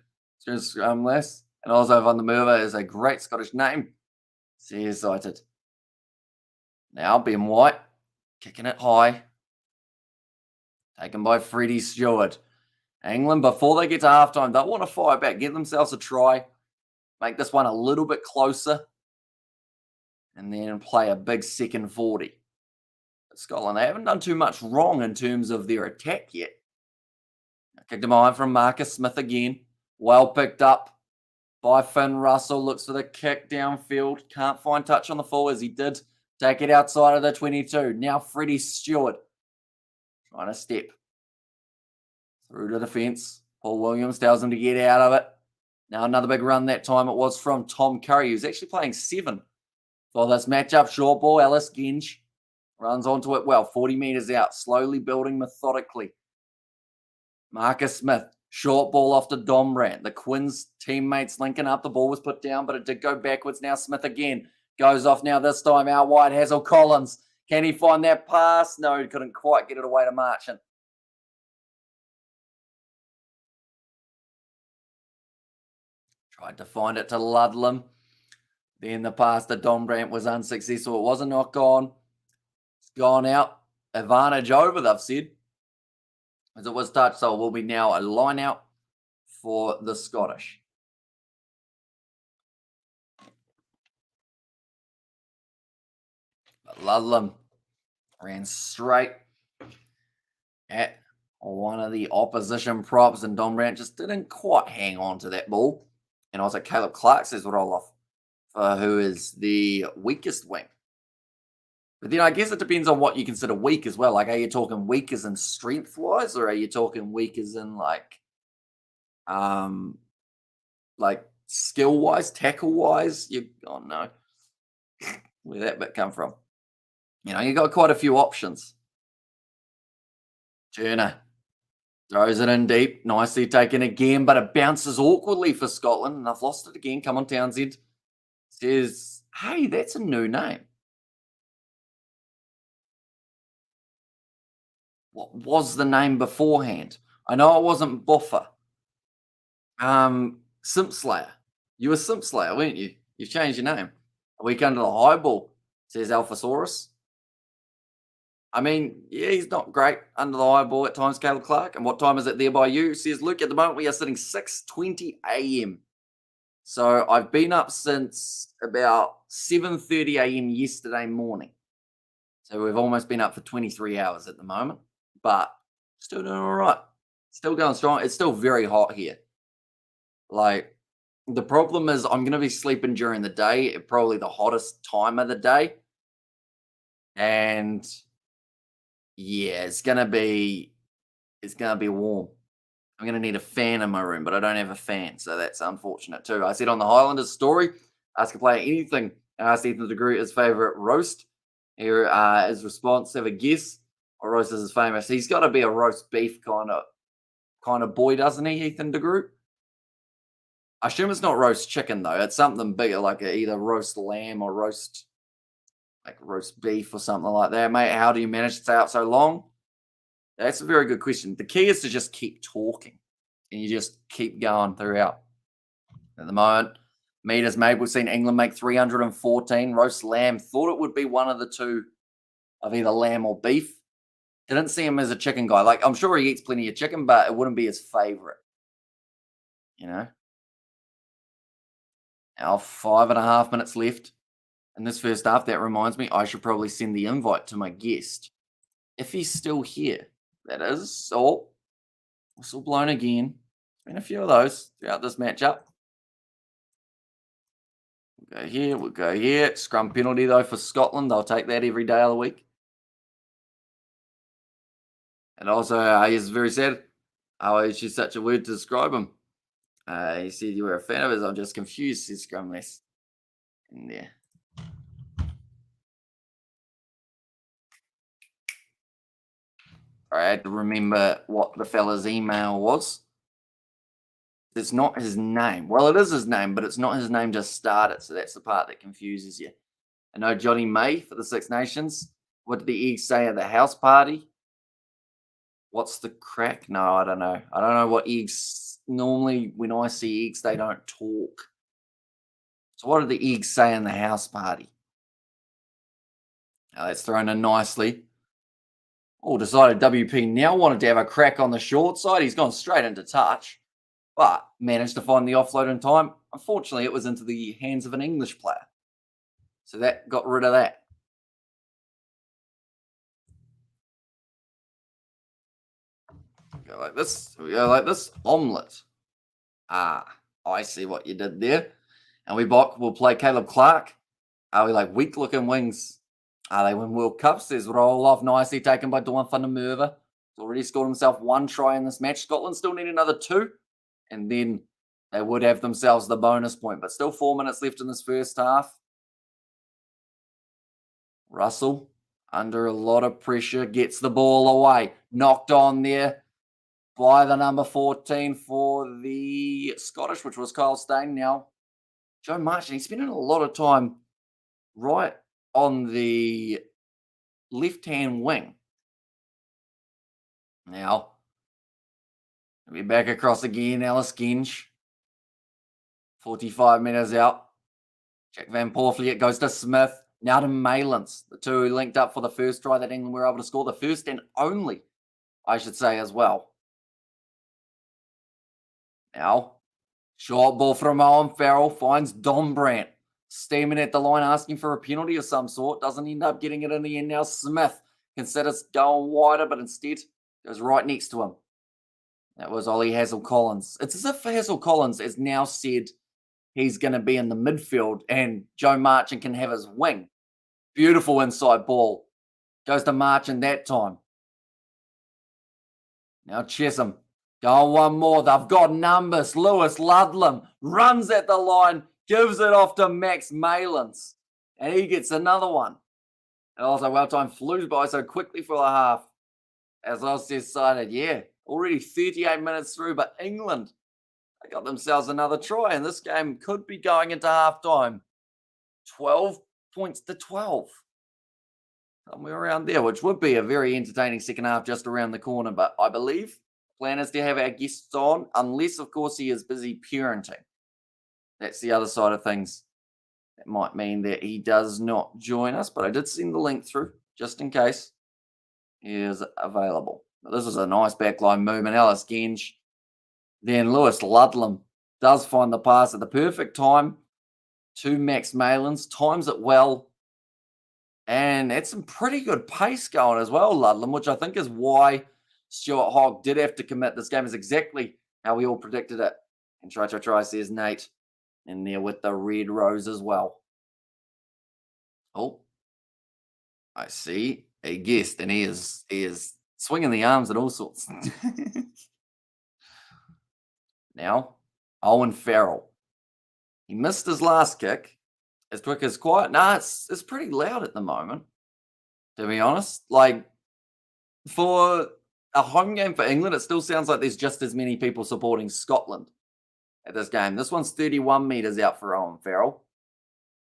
Less. And also Van der Merwe is a great Scottish name. See excited. Now Ben White kicking it high. Taken by Freddie Stewart. England, before they get to halftime, don't want to fire back. Get themselves a try. Make this one a little bit closer. And then play a big second 40. But Scotland, they haven't done too much wrong in terms of their attack yet. Kicked him behind from Marcus Smith again. Well picked up by Finn Russell. Looks for the kick downfield. Can't find touch on the full as he did take it outside of the 22. Now Freddie Stewart. Trying to step through to the fence. Paul Williams tells him to get out of it. Now another big run that time. It was from Tom Curry, who's actually playing 7 for this matchup. Short ball, Ellis Genge runs onto it well. 40 metres out, slowly building methodically. Marcus Smith, short ball off to Dombrand. The Quins teammates linking up. The ball was put down, but it did go backwards. Now Smith again. Goes off now this time out wide. Hazel Collins. Can he find that pass? No, he couldn't quite get it away to Marchant. Tried to find it to Ludlam. Then the pass to Dombrand was unsuccessful. It was a knock on. It's gone out. Advantage over, they've said. As it was touched, so it will be now a line out for the Scottish. But Ludlam ran straight at one of the opposition props, and Dombrand just didn't quite hang on to that ball. And also Caleb Clark says roll off for who is the weakest wing. But then I guess it depends on what you consider weak as well. Like, are you talking weak as in strength-wise, or are you talking weak as in like skill-wise, tackle-wise? Oh no, where'd that bit come from? You know, you got quite a few options. Turner throws it in deep, nicely taken again, but it bounces awkwardly for Scotland, and they've lost it again. Come on, Townsend. Says, hey, that's a new name. What was the name beforehand? I know it wasn't Buffer. Simpslayer. You were Simpslayer, weren't you? You've changed your name. A week under the high ball, says Alphasaurus. I mean, yeah, he's not great under the high ball at times, Caleb Clark. And what time is it there by you? Says Luke, at the moment we are sitting 6:20 a.m. So I've been up since about 7:30 a.m. yesterday morning. So we've almost been up for 23 hours at the moment, but still doing all right. Still going strong. It's still very hot here. Like, the problem is I'm going to be sleeping during the day, probably the hottest time of the day. And yeah, it's gonna be warm. I'm gonna need a fan in my room, but I don't have a fan, so that's unfortunate too. I said on the Highlanders story, ask a player anything. I asked Ethan de Groot his favorite roast. Here, his response: have a guess. What roast is famous? He's got to be a roast beef kind of boy, doesn't he, Ethan de Groot? I assume it's not roast chicken though. It's something bigger, like either roast lamb or roast beef or something like that, mate. How do you manage to stay up so long? That's a very good question. The key is to just keep talking, and you just keep going throughout. At the moment, meters made, we've seen England make 314. Roast lamb, thought it would be one of the two of either lamb or beef. Didn't see him as a chicken guy. Like, I'm sure he eats plenty of chicken, but it wouldn't be his favorite. You know? Now 5.5 minutes left in this first half. That reminds me, I should probably send the invite to my guest. If he's still here, that is. Oh, whistle blown again. Been a few of those throughout this matchup. We'll go here. Scrum penalty, though, for Scotland. They'll take that every day of the week. And also, he's very sad. I always use such a word to describe him. He said you were a fan of his. I'm just confused, says Scrumless. In there. I had to remember what the fella's email was. It's not his name. Well, it is his name, but it's not his name just started. So that's the part that confuses you. I know Johnny May for the Six Nations. What did the eggs say at the house party? What's the crack? No, I don't know. I don't know what eggs. Normally, when I see eggs, they don't talk. So what did the eggs say in the house party? Now that's thrown in nicely. Oh, decided WP now wanted to have a crack on the short side. He's gone straight into touch, but managed to find the offload in time. Unfortunately, it was into the hands of an English player. So that got rid of that. Go like this. We go like this. Omelette. Ah, I see what you did there. And we'll play Caleb Clark. We like weak looking wings. They win World Cups. There's roll off nicely taken by Dawn van der Merwe. He's already scored himself 1 try in this match. Scotland still need another 2. And then they would have themselves the bonus point. But still 4 minutes left in this first half. Russell, under a lot of pressure, gets the ball away. Knocked on there by the number 14 for the Scottish, which was Kyle Steyn. Now, Joe Marchant, he's spending a lot of time right on the left-hand wing. Now, we're back across again, Alice Genge. 45 metres out. Jack Van Porfliet goes to Smith. Now to Malins. The two who linked up for the first try that England were able to score. The first and only, I should say, as well. Now, short ball from Owen Farrell. Finds Dombrant. Steaming at the line, asking for a penalty of some sort. Doesn't end up getting it in the end. Now Smith considers going wider, but instead goes right next to him. That was Ollie Hazel-Collins. It's as if Hazel-Collins has now said he's going to be in the midfield and Joe Marchant can have his wing. Beautiful inside ball. Goes to Marchant that time. Now Chesham. Going one more. They've got numbers. Lewis Ludlam runs at the line. Gives it off to Max Malins. And he gets another one. And also, well time flew by so quickly for the half. As I decided, already 38 minutes through, but England, they got themselves another try. And this game could be going into halftime. 12 points to 12. Somewhere around there, which would be a very entertaining second half just around the corner. But I believe the plan is to have our guests on, unless, of course, he is busy parenting. That's the other side of things. That might mean that he does not join us, but I did send the link through just in case he is available. But this is a nice backline movement. Alice Genge. Then Lewis Ludlam does find the pass at the perfect time to Max Malins. Times it well. And had some pretty good pace going as well, Ludlam, which I think is why Stuart Hogg did have to commit. This game is exactly how we all predicted it. And try, says Nate. In there with the red rose as well. Oh, I see a guest, and he is swinging the arms and all sorts. Now, Owen Farrell. He missed his last kick. His kick is quiet. Nah, it's pretty loud at the moment, to be honest. Like, for a home game for England, it still sounds like there's just as many people supporting Scotland at this game. This one's 31 metres out for Owen Farrell.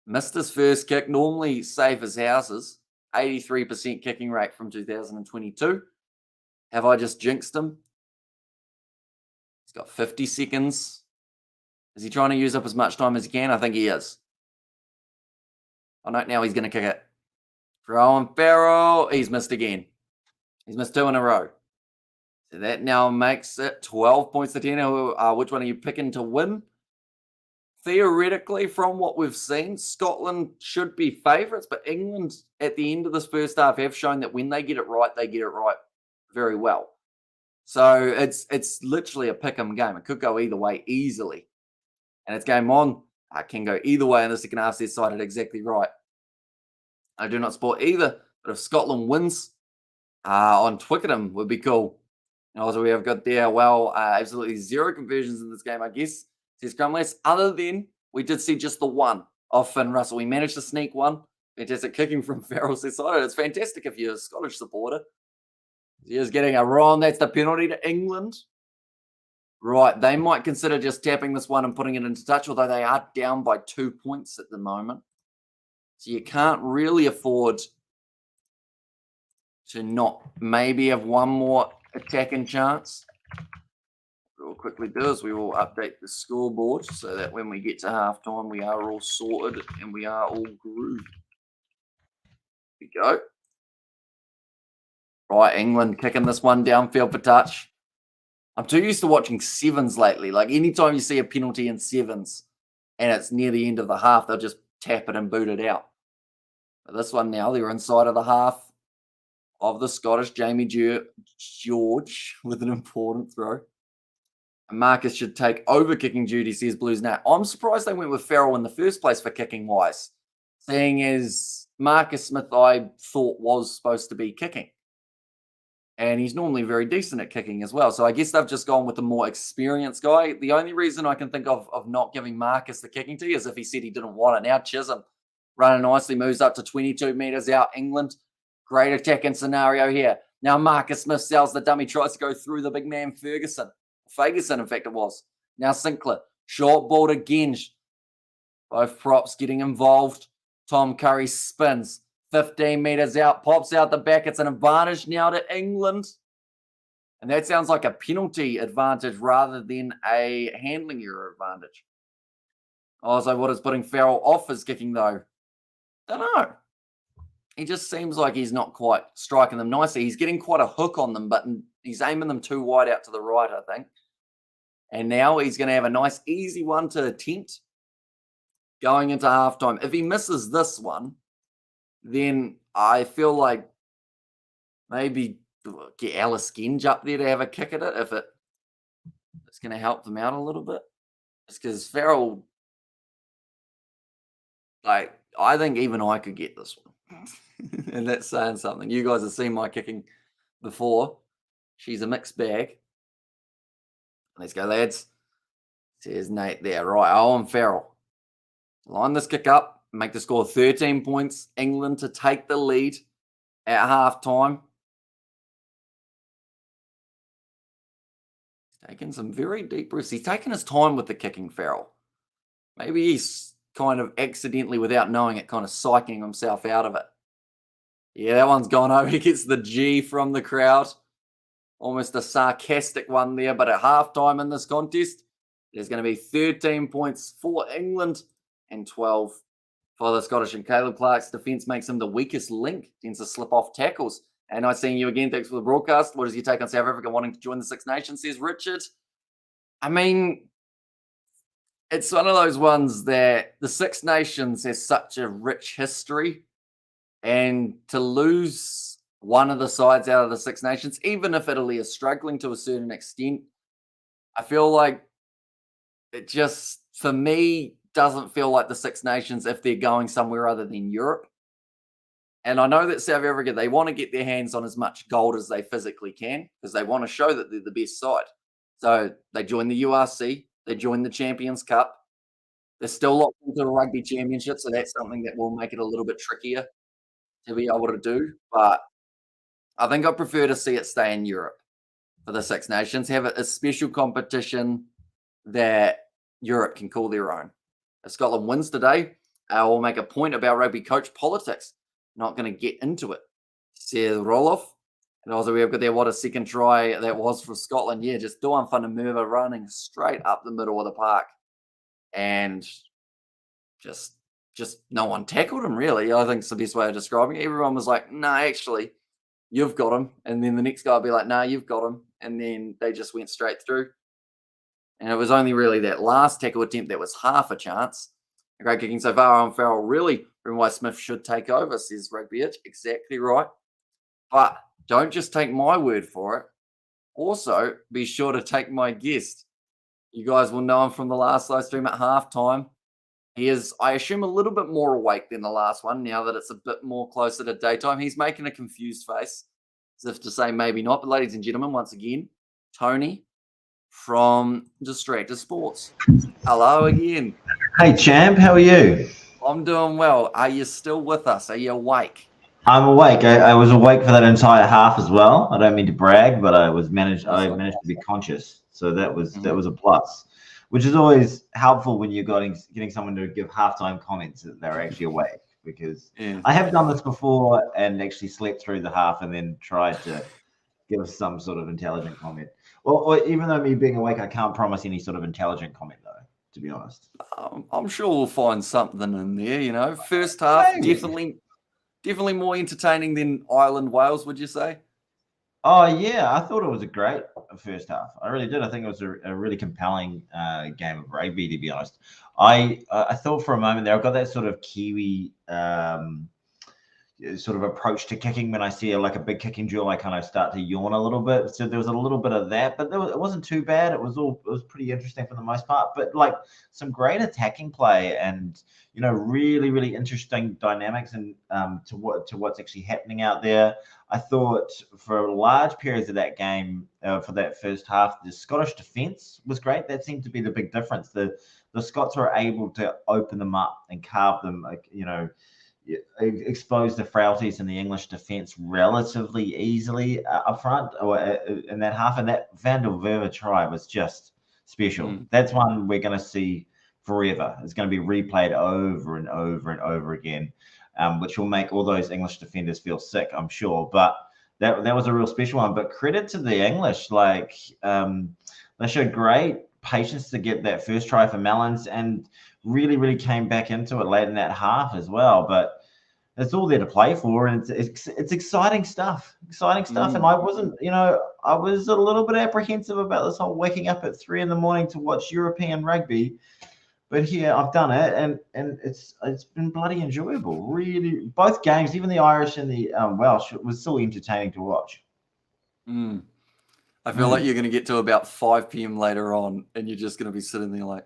Missed his first kick, normally safe as houses. 83% kicking rate from 2022. Have I just jinxed him? He's got 50 seconds. Is he trying to use up as much time as he can? I think he is. Oh no, now he's going to kick it. For Owen Farrell, he's missed again. He's missed 2 in a row. So that now makes it 12 points to 10. Which one are you picking to win? Theoretically, from what we've seen, Scotland should be favourites, but England at the end of this first half have shown that when they get it right very well. So it's literally a pick-em game. It could go either way easily. And it's game on. Can go either way in the second half. They're decided exactly right. I do not support either, but if Scotland wins, On Twickenham would be cool. And also we have got there, well, absolutely zero conversions in this game, I guess. Says Grumless. Other than we did see just the one of Finn Russell. We managed to sneak one. Fantastic kicking from Farrell side. It's fantastic if you're a Scottish supporter. He is getting a wrong. That's the penalty to England. Right, they might consider just tapping this one and putting it into touch, although they are down by 2 points at the moment. So you can't really afford to not maybe have one more attacking chance. What we'll quickly do is we will update the scoreboard so that when we get to halftime, we are all sorted and we are all grooved. Here we go. Right, England kicking this one downfield for touch. I'm too used to watching sevens lately. Like anytime you see a penalty in sevens and it's near the end of the half, they'll just tap it and boot it out. But this one now, they're inside of the half of the Scottish. Jamie George with an important throw. And Marcus should take over kicking duty, says Blues now. I'm surprised they went with Farrell in the first place for kicking wise, seeing as Marcus Smith I thought was supposed to be kicking. And he's normally very decent at kicking as well. So I guess they've just gone with a more experienced guy. The only reason I can think of not giving Marcus the kicking tee is if he said he didn't want it. Now Chisholm running nicely, moves up to 22 metres out. England, great attacking scenario here. Now Marcus Smith sells the dummy, tries to go through the big man Ferguson, in fact it was. Now Sinclair, short ball to Genge. Both props getting involved. Tom Curry spins. 15 metres out, pops out the back. It's an advantage now to England. And that sounds like a penalty advantage rather than a handling error advantage. Also, what is putting Farrell off his kicking, though? Don't know. He just seems like he's not quite striking them nicely. He's getting quite a hook on them, but he's aiming them too wide out to the right, I think. And now he's going to have a nice, easy one to attempt going into halftime. If he misses this one, then I feel like maybe get Alice Genge up there to have a kick at it if it's going to help them out a little bit. It's because Farrell, like, I think even I could get this one. And that's saying something. You guys have seen my kicking before. She's a mixed bag. Let's go, lads. Says Nate there. Right, Owen Farrell. Line this kick up. Make the score 13 points. England to take the lead at halftime. He's taking some very deep breaths. He's taking his time with the kicking, Farrell. Maybe he's kind of accidentally, without knowing it, kind of psyching himself out of it. Yeah, that one's gone over. He gets the G from the crowd. Almost a sarcastic one there. But at halftime in this contest, there's going to be 13 points for England and 12 for the Scottish. And Caleb Clark's defence makes him the weakest link, tends to slip off tackles. And nice seeing you again. Thanks for the broadcast. What is your take on South Africa wanting to join the Six Nations, says Richard? I mean, it's one of those ones that the Six Nations has such a rich history. And to lose one of the sides out of the Six Nations, even if Italy is struggling to a certain extent, I feel like it just, for me, doesn't feel like the Six Nations if they're going somewhere other than Europe. And I know that South Africa, they want to get their hands on as much gold as they physically can because they want to show that they're the best side. So they join the URC, they join the Champions Cup. They're still locked into the Rugby Championship, so that's something that will make it a little bit trickier to be able to do. But I think I prefer to see it stay in Europe for the Six Nations, have a special competition that Europe can call their own. If Scotland wins today, I will make a point about rugby coach politics. Not going to get into it. Says Roloff. And also, we have got there, what a second try that was for Scotland. Yeah, just Duan van der Merwe running straight up the middle of the park. And just no one tackled him, really. I think it's the best way of describing it. Everyone was like, nah, actually, you've got him. And then the next guy will be like, nah, you've got him. And then they just went straight through. And it was only really that last tackle attempt that was half a chance. Great kicking so far on Farrell. Really, Why Smith should take over, says Rugby Itch. Exactly right. But don't just take my word for it. Also, be sure to take my guest. You guys will know him from the last live stream at halftime. He is, I assume, a little bit more awake than the last one now that it's a bit more closer to daytime. He's making a confused face. as if to say maybe not. But ladies and gentlemen, once again, Tony from Distracted Sports. Hello again. Hey, champ, how are you? I'm doing well. Are you still with us? Are you awake? I'm awake. I was awake for that entire half as well. I don't mean to brag, but I managed to be conscious, so that was a plus, which is always helpful when you're getting someone to give halftime comments that they're actually awake. Because I have done this before and actually slept through the half and then tried to give some sort of intelligent comment. Well, even though me being awake, I can't promise any sort of intelligent comment though, to be honest. I'm sure we'll find something in there. First half, definitely more entertaining than Ireland Wales, would you say? Oh yeah, I thought it was a great first half. I really did. I think it was a really compelling game of rugby, to be honest. I thought for a moment there, I've got that sort of Kiwi sort of approach to kicking. When I see a big kicking drill, I kind of start to yawn a little bit. So there was a little bit of that, but it wasn't too bad. It was pretty interesting for the most part. But some great attacking play and really, really interesting dynamics and to what's actually happening out there. I thought for large periods of that game, for that first half, the Scottish defence was great. That seemed to be the big difference. The Scots were able to open them up and carve them, expose the frailties in the English defence relatively easily up front or in that half. And that Van der Werve try was just special. That's one we're going to see forever. It's going to be replayed over and over and over again, which will make all those English defenders feel sick, I'm sure. But that was a real special one. But credit to the English, they showed great patience to get that first try for Mellons and really, really came back into it late in that half as well. But it's all there to play for, and it's exciting stuff. And I wasn't, I was a little bit apprehensive about this whole waking up at 3 a.m. to watch European rugby. But here I've done it, and it's been bloody enjoyable. Really, both games, even the Irish and the Welsh, was still entertaining to watch. I feel like you're going to get to about 5 p.m. later on, and you're just going to be sitting there like,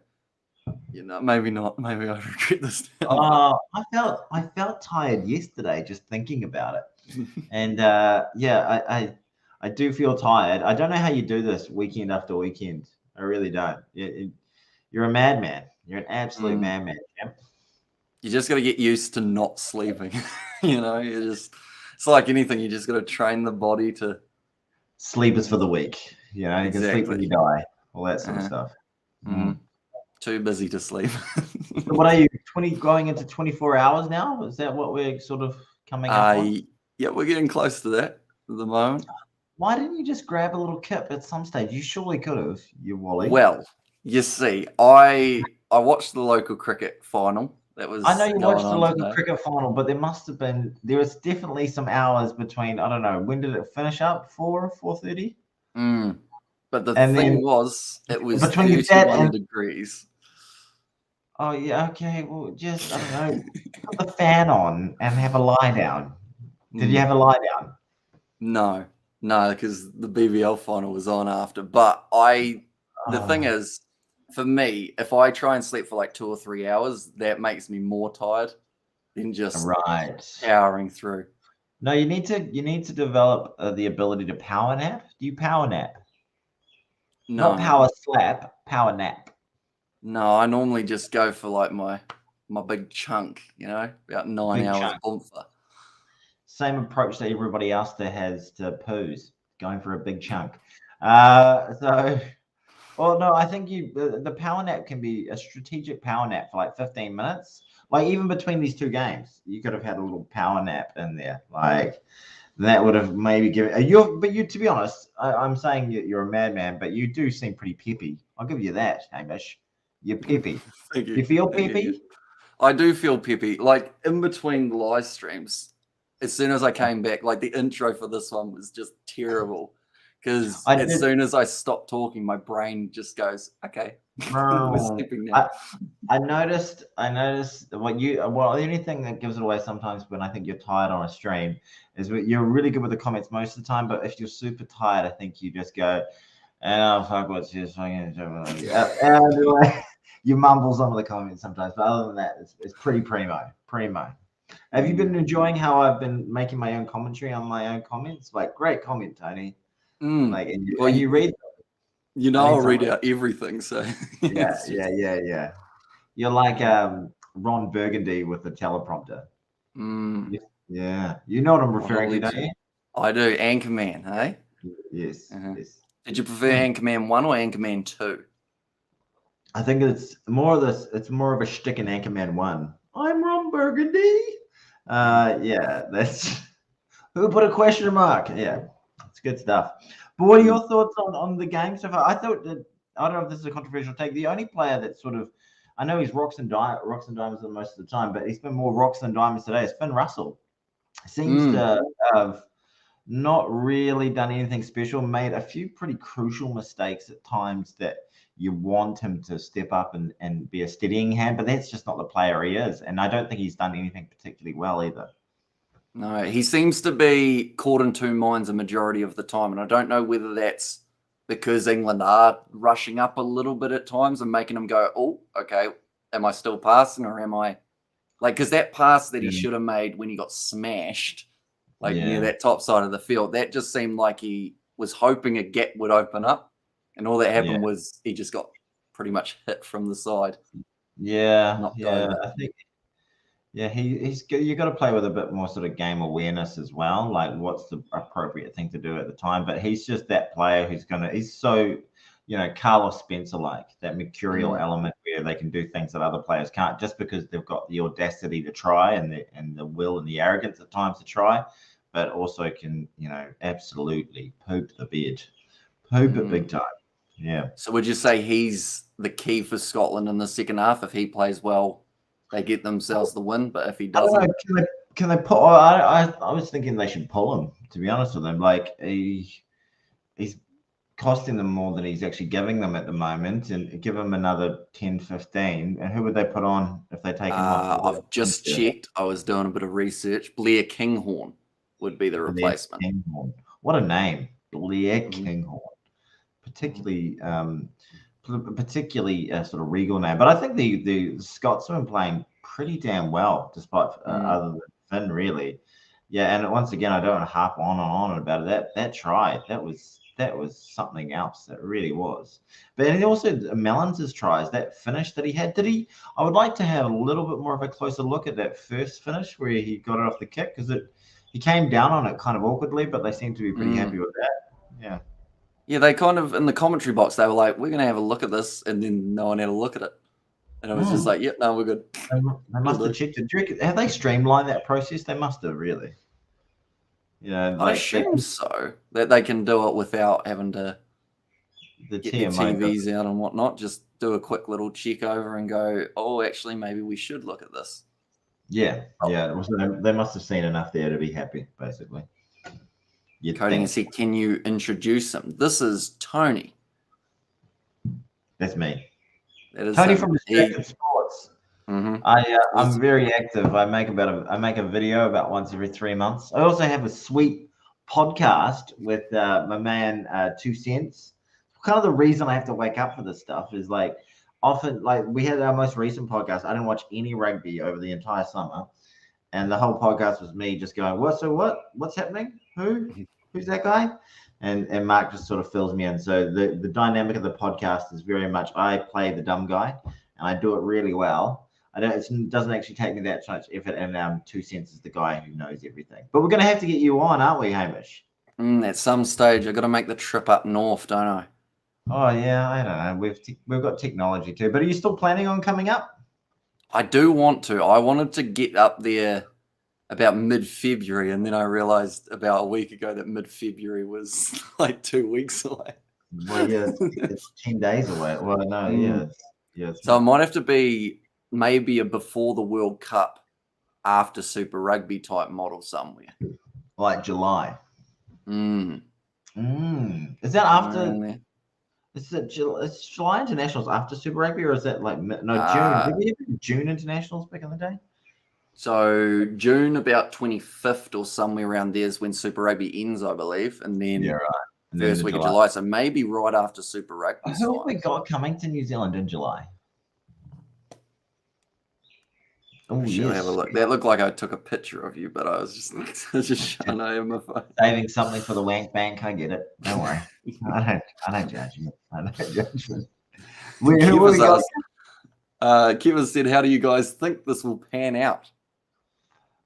maybe not. Maybe I regret this now. I felt tired yesterday just thinking about it, and I do feel tired. I don't know how you do this weekend after weekend. I really don't. You're a madman. You're an absolute madman, champ. You just got to get used to not sleeping. It's like anything. You just got to train the body to. Sleep is for the weak. You can sleep when you die. All that sort of stuff. Too busy to sleep. So what are you, going into 24 hours now? Is that what we're sort of coming up on? Yeah, we're getting close to that at the moment. Why didn't you just grab a little kip at some stage? You surely could have, you Wally. Well, you see, I watched the local cricket final. That was. I know you watched the local cricket final, but there was definitely some hours between. I don't know, when did it finish up? 4:30. But the thing was, it was between 31 degrees. Oh yeah, okay. Well, just I don't know, put the fan on and have a lie down. Did you have a lie down? No, because the BBL final was on after. But the thing is, for me, if I try and sleep for 2 or 3 hours, that makes me more tired than just powering through. No, you need to develop the ability to power nap. Do you power nap? No. Not power slap, power nap. No, I normally just go for my big chunk, about 9 hours bumper. Same approach that everybody else that has to poos, going for a big chunk. I think the power nap can be a strategic power nap for 15 minutes. Even between these two games, you could have had a little power nap in there. That would have maybe given you. To be honest, I'm saying you're a madman, but you do seem pretty peppy. I'll give you that, Hamish. You're peppy. Thank you. You feel peppy? I do feel peppy. In between the live streams, as soon as I came back, the intro for this one was just terrible. Because as soon as I stop talking, my brain just goes, okay, we're sleeping now. I noticed the only thing that gives it away sometimes when I think you're tired on a stream is you're really good with the comments most of the time, but if you're super tired, I think you just go, fuck what's this fucking you mumble some of the comments sometimes, but other than that, it's pretty primo. Have you been enjoying how I've been making my own commentary on my own comments? Like, great comment, Tony. Like, and you read. You know, I'll read out everything. So yeah. You're like Ron Burgundy with the teleprompter. Yeah, you know what I'm referring to, don't you? I do. Anchorman, hey? Yes, yes. Did you prefer Anchorman 1 or Anchorman 2? I think it's more of this. It's more of a shtick in Anchorman 1. I'm Ron Burgundy. Yeah, that's who put a question mark. Yeah, it's good stuff. But what are your thoughts on the game so far? I thought that, I don't know if this is a controversial take. The only player that sort of, I know he's rocks and diamonds most of the time, but he's been more rocks than diamonds today. It's Finn Russell. Seems to have not really done anything special, made a few pretty crucial mistakes at times that you want him to step up and be a steadying hand, but that's just not the player he is. And I don't think he's done anything particularly well either. No, he seems to be caught in two minds a majority of the time. And I don't know whether that's because England are rushing up a little bit at times and making him go, oh, okay, am I still passing or am I like, because that pass that he should have made when he got smashed, like near that top side of the field, that just seemed like he was hoping a gap would open up. And all that happened was he just got pretty much hit from the side. Yeah. I think, you got to play with a bit more sort of game awareness as well. Like, what's the appropriate thing to do at the time? But he's just that player he's so, Carlos Spencer like that mercurial element where they can do things that other players can't, just because they've got the audacity to try and the will and the arrogance at times to try, but also can, absolutely poop the bed, poop it big time. Yeah. So would you say he's the key for Scotland in the second half? If he plays well, they get themselves the win. But if he doesn't, can they pull? I was thinking they should pull him. To be honest with him, like he's costing them more than he's actually giving them at the moment, and give him another 10, 15. And who would they put on if they take him off? I've just checked. I was doing a bit of research. Blair Kinghorn would be the replacement. Kinghorn. What a name, Blair Kinghorn. Particularly sort of regal name, but I think the Scots have been playing pretty damn well, despite other than Finn, really. Yeah, and once again, I don't want to harp on about it. That try, that was something else. That really was. But and also Mellons' tries, that finish that he had. I would like to have a little bit more of a closer look at that first finish where he got it off the kick, because he came down on it kind of awkwardly, but they seem to be pretty happy with that. Yeah. Yeah, they kind of, in the commentary box, they were like, we're going to have a look at this, and then no one had a look at it. And I was just like, yep, no, we're good. They must have checked it. Have they streamlined that process? They must have, really. Yeah, I assume so, that they can do it without having to get the TVs out and whatnot. Just do a quick little check over and go, oh, actually, maybe we should look at this. Yeah. They must have seen enough there to be happy, basically. Cody said, can you introduce him? This is Tony. That's me. That is Tony from Distracted Sports. I'm very active. I make a video about once every 3 months. I also have a sweet podcast with my man 2 Cents. Kind of the reason I have to wake up for this stuff is like often, like we had our most recent podcast. I didn't watch any rugby over the entire summer, and the whole podcast was me just going, what's happening? Who's that guy? And Mark just sort of fills me in. So the dynamic of the podcast is very much I play the dumb guy, and I do it really well. It doesn't actually take me that much effort, and 2 Cents is the guy who knows everything. But we're going to have to get you on, aren't we, Hamish? At some stage, I've got to make the trip up north, don't I? Oh yeah, I don't know. We've got technology too. But are you still planning on coming up? I do want to. I wanted to get up there about mid-February, and then I realized about a week ago that mid-February was like 2 weeks away. Well, yeah, it's 10 days away. Well, no, yeah. So it might have to be maybe a before the World Cup, after Super Rugby type model somewhere. Like July. Is that after? Is July Internationals after Super Rugby, or is that like June? Did we have June Internationals back in the day? So June about 25th or somewhere around there is when Super Rugby ends, I believe, and then first week of July. So maybe right after Super Rugby. Who have we got coming to New Zealand in July? Oh, Actually, I'll have a yes. look. That looked like I took a picture of you, but I was just showing I have my phone. Saving something for the wank bank. I get it. Don't worry. I don't judge you. I don't judge you. Who we got? Kevin said, "How do you guys think this will pan out?"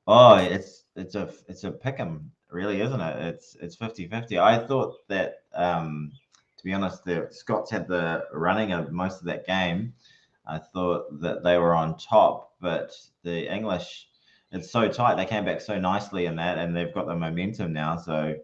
Oh, it's a pick 'em, really, isn't it? It's 50-50. I thought that to be honest, the Scots had the running of most of that game. I thought that they were on top, but the English, it's so tight. They came back so nicely in that, and they've got the momentum now. So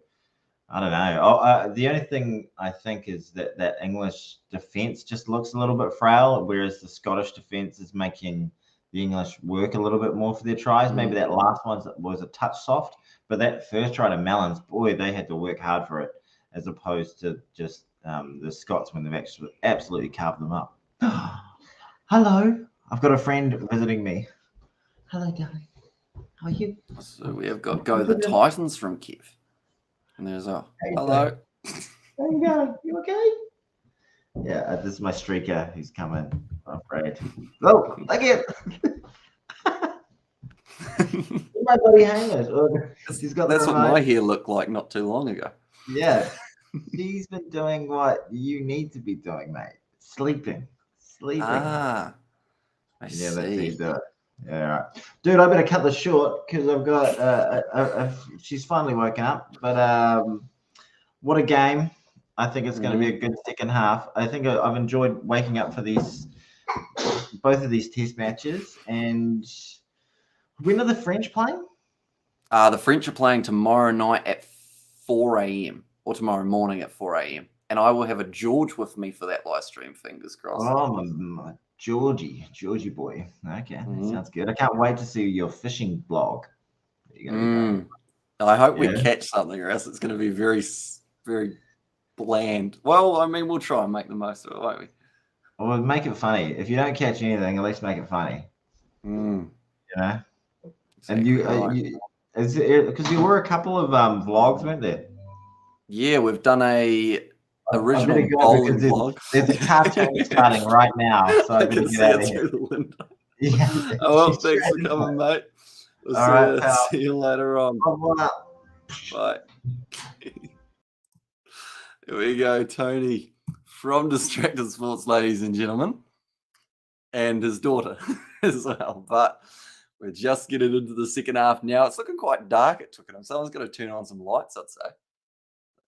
I don't know. The only thing I think is that English defense just looks a little bit frail, whereas the Scottish defense is making the English work a little bit more for their tries. Maybe that last one was a touch soft, but that first try to Mellons, boy, they had to work hard for it, as opposed to just the Scots when they've actually absolutely carved them up. Hello, I've got a friend visiting me. Hello, darling. How are you? So we have got Go the Titans from Kev. And there's hello. How you going? You okay? Yeah, this is my streaker who's coming. I'm afraid. Oh, look at my bloody hangers. He's got That's what my hair looked like not too long ago. Yeah. He's been doing what you need to be doing, mate. Sleeping. I see. That's how you do it. Yeah, right. Dude, I better cut this short because I've got she's finally woken up. But what a game. I think it's going to be a good second half. I think I've enjoyed waking up for both of these test matches. And when are the French playing? The French are playing tomorrow night at 4 a.m. or tomorrow morning at 4 a.m. And I will have a George with me for that live stream, fingers crossed. Oh, my Georgie boy. Okay, that sounds good. I can't wait to see your fishing blog. I hope we catch something, or else it's going to be very, very bland. Well, I mean, we'll try and make the most of it, won't we? Well, make it funny. If you don't catch anything, at least make it funny. You know? Exactly. And because you were a couple of vlogs, weren't there? Yeah, we've done a original bowling vlog. There's a cartoon starting right now, so I better get out of here. The window. Yeah. Oh, well, thanks for coming, mate. We'll see you later on. Bye. Here we go, Tony from Distracted Sports, ladies and gentlemen, and his daughter as well. But we're just getting into the second half now. It's looking quite dark at Twickenham. Someone's got to turn on some lights, I'd say.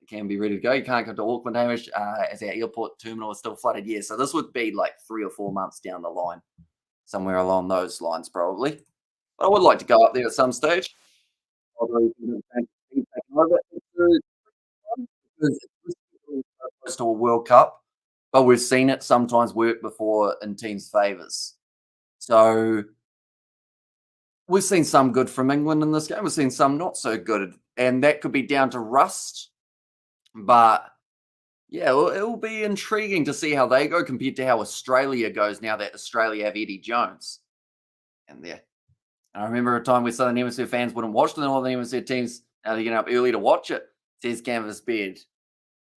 It can be ready to go. You can't go to Auckland, Hamish, as our airport terminal is still flooded. Yeah, so this would be like 3 or 4 months down the line, somewhere along those lines, probably. But I would like to go up there at some stage. Although close to a World Cup, but we've seen it sometimes work before in teams' favours. So we've seen some good from England in this game. We've seen some not so good, and that could be down to rust. But yeah, it'll be intriguing to see how they go compared to how Australia goes now that Australia have Eddie Jones. And there, I remember a time where Southern Hemisphere fans wouldn't watch the Northern Hemisphere teams. Now they're getting up early to watch it, says Canvas Beard.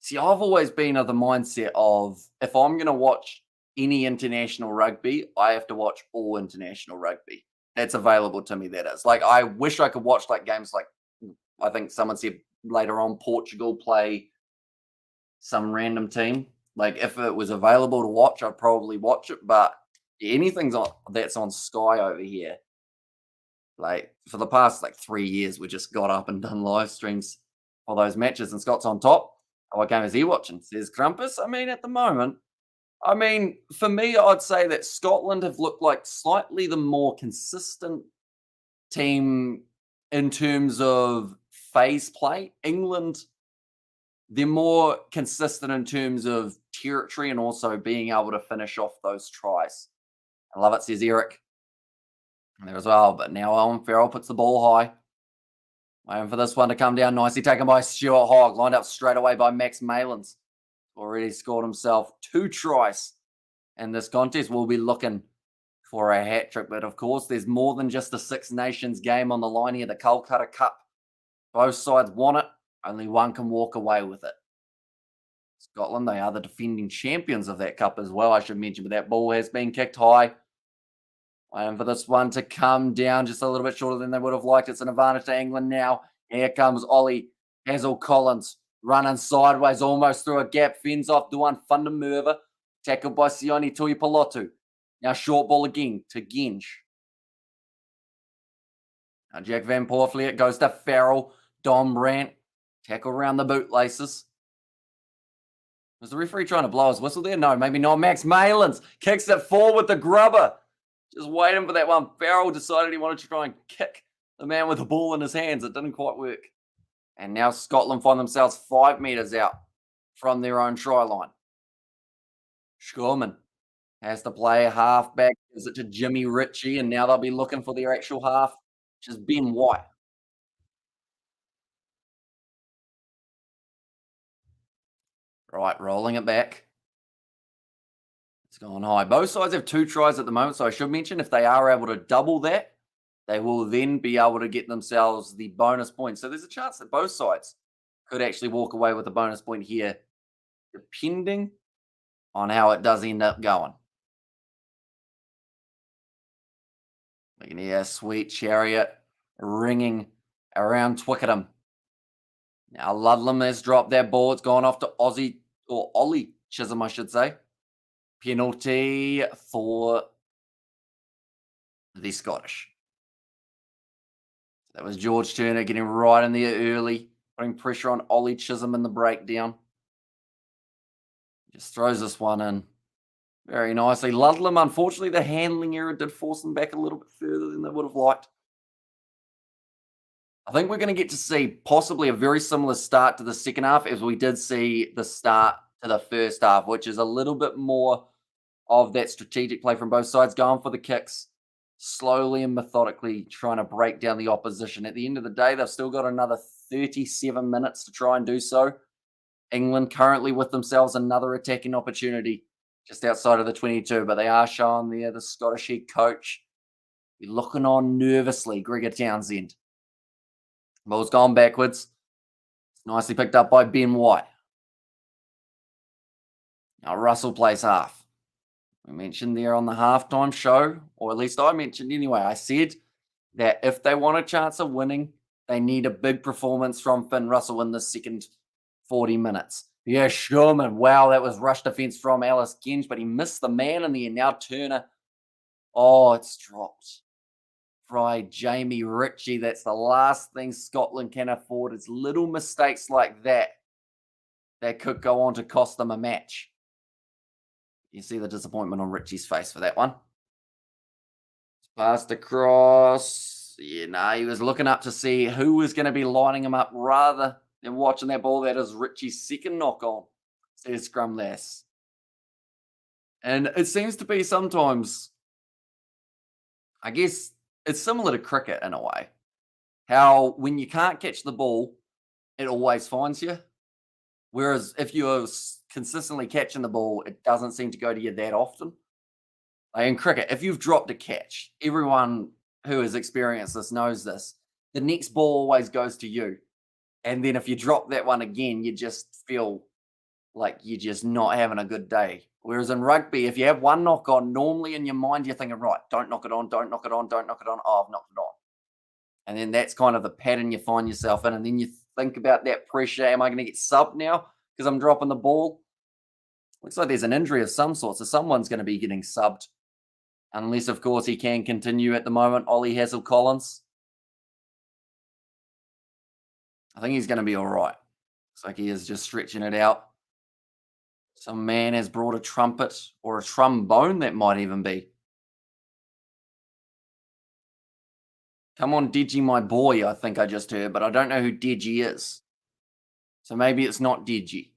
See, I've always been of the mindset of if I'm going to watch any international rugby, I have to watch all international rugby. That's available to me, that is. Like, I wish I could watch like games like, I think someone said later on, Portugal play some random team. Like, if it was available to watch, I'd probably watch it. But anything that's on Sky over here, like for the past like 3 years, we just got up and done live streams for those matches, and Scott's on top. What game is he watching? Says Crumpus. I mean, at the moment, for me, I'd say that Scotland have looked like slightly the more consistent team in terms of phase play. England, they're more consistent in terms of territory and also being able to finish off those tries. I love it, says Eric. And there as well. But now Owen Farrell puts the ball high. Waiting for this one to come down nicely, taken by Stuart Hogg, lined up straight away by Max Malins. Already scored himself 2 tries in this contest. We'll be looking for a hat trick, but of course, there's more than just a Six Nations game on the line here. The Kolkata Cup. Both sides want it. Only one can walk away with it. Scotland, they are the defending champions of that cup as well, I should mention, but that ball has been kicked high. Waiting for this one to come down just a little bit shorter than they would have liked. It's an advantage to England now. Here comes Ollie Hazel-Collins running sideways, almost through a gap. Fends off Duan Fundermerva. Tackled by Sione Tuipulotu. Now short ball again to Genge. Now Jack Van Poorvliet goes to Farrell. Dom Brandt. Tackle around the bootlaces. Was the referee trying to blow his whistle there? No, maybe not. Max Malins kicks it forward with the grubber. Just waiting for that one. Farrell decided he wanted to try and kick the man with the ball in his hands. It didn't quite work. And now Scotland find themselves 5 metres out from their own try line. Schurman has to play a half back. Gives it to Jimmy Ritchie. And now they'll be looking for their actual half, which is Ben White. Right, rolling it back. It's gone high. Both sides have 2 tries at the moment, so I should mention if they are able to double that, they will then be able to get themselves the bonus point. So there's a chance that both sides could actually walk away with a bonus point here, depending on how it does end up going. We can hear Sweet Chariot ringing around Twickenham. Now Ludlam has dropped that ball. It's gone off to Ollie Chisholm, I should say. Penalty for the Scottish. That was George Turner getting right in there early, putting pressure on Ollie Chisholm in the breakdown. Just throws this one in very nicely. Ludlam, unfortunately, the handling error did force them back a little bit further than they would have liked. I think we're going to get to see possibly a very similar start to the second half as we did see the start to the first half, which is a little bit more of that strategic play from both sides, going for the kicks, slowly and methodically trying to break down the opposition. At the end of the day, they've still got another 37 minutes to try and do so. England currently with themselves another attacking opportunity just outside of the 22, but they are showing there the Scottish head coach looking on nervously, Gregor Townsend. Ball's gone backwards. It's nicely picked up by Ben White. Now Russell plays half. We mentioned there on the halftime show, or at least I mentioned anyway, I said that if they want a chance of winning, they need a big performance from Finn Russell in the second 40 minutes. Yeah, Schurman. Wow, that was rush defense from Alice Genge, but he missed the man in the end. Now Turner. Oh, it's dropped. By Jamie Ritchie. That's the last thing Scotland can afford. It's little mistakes like that that could go on to cost them a match. You see the disappointment on Ritchie's face for that one. It's passed across. Yeah, he was looking up to see who was going to be lining him up rather than watching that ball. That is Ritchie's second knock on. Says scrum less. And it seems to be sometimes, I guess, it's similar to cricket in a way. How when you can't catch the ball, it always finds you. Whereas if you're consistently catching the ball, it doesn't seem to go to you that often. Like in cricket, if you've dropped a catch, everyone who has experienced this knows this. The next ball always goes to you. And then if you drop that one again, you just feel like you're just not having a good day. Whereas in rugby, if you have one knock on, normally in your mind, you're thinking, right, don't knock it on, don't knock it on, don't knock it on. Oh, I've knocked it on. And then that's kind of the pattern you find yourself in. And then you think about that pressure. Am I going to get subbed now because I'm dropping the ball? Looks like there's an injury of some sort. So someone's going to be getting subbed. Unless, of course, he can continue at the moment. Ollie Hazel-Collins. I think he's going to be all right. Looks like he is just stretching it out. Some man has brought a trumpet or a trombone, that might even be. Come on, Deji, my boy, I think I just heard, but I don't know who Deji is. So maybe it's not Deji.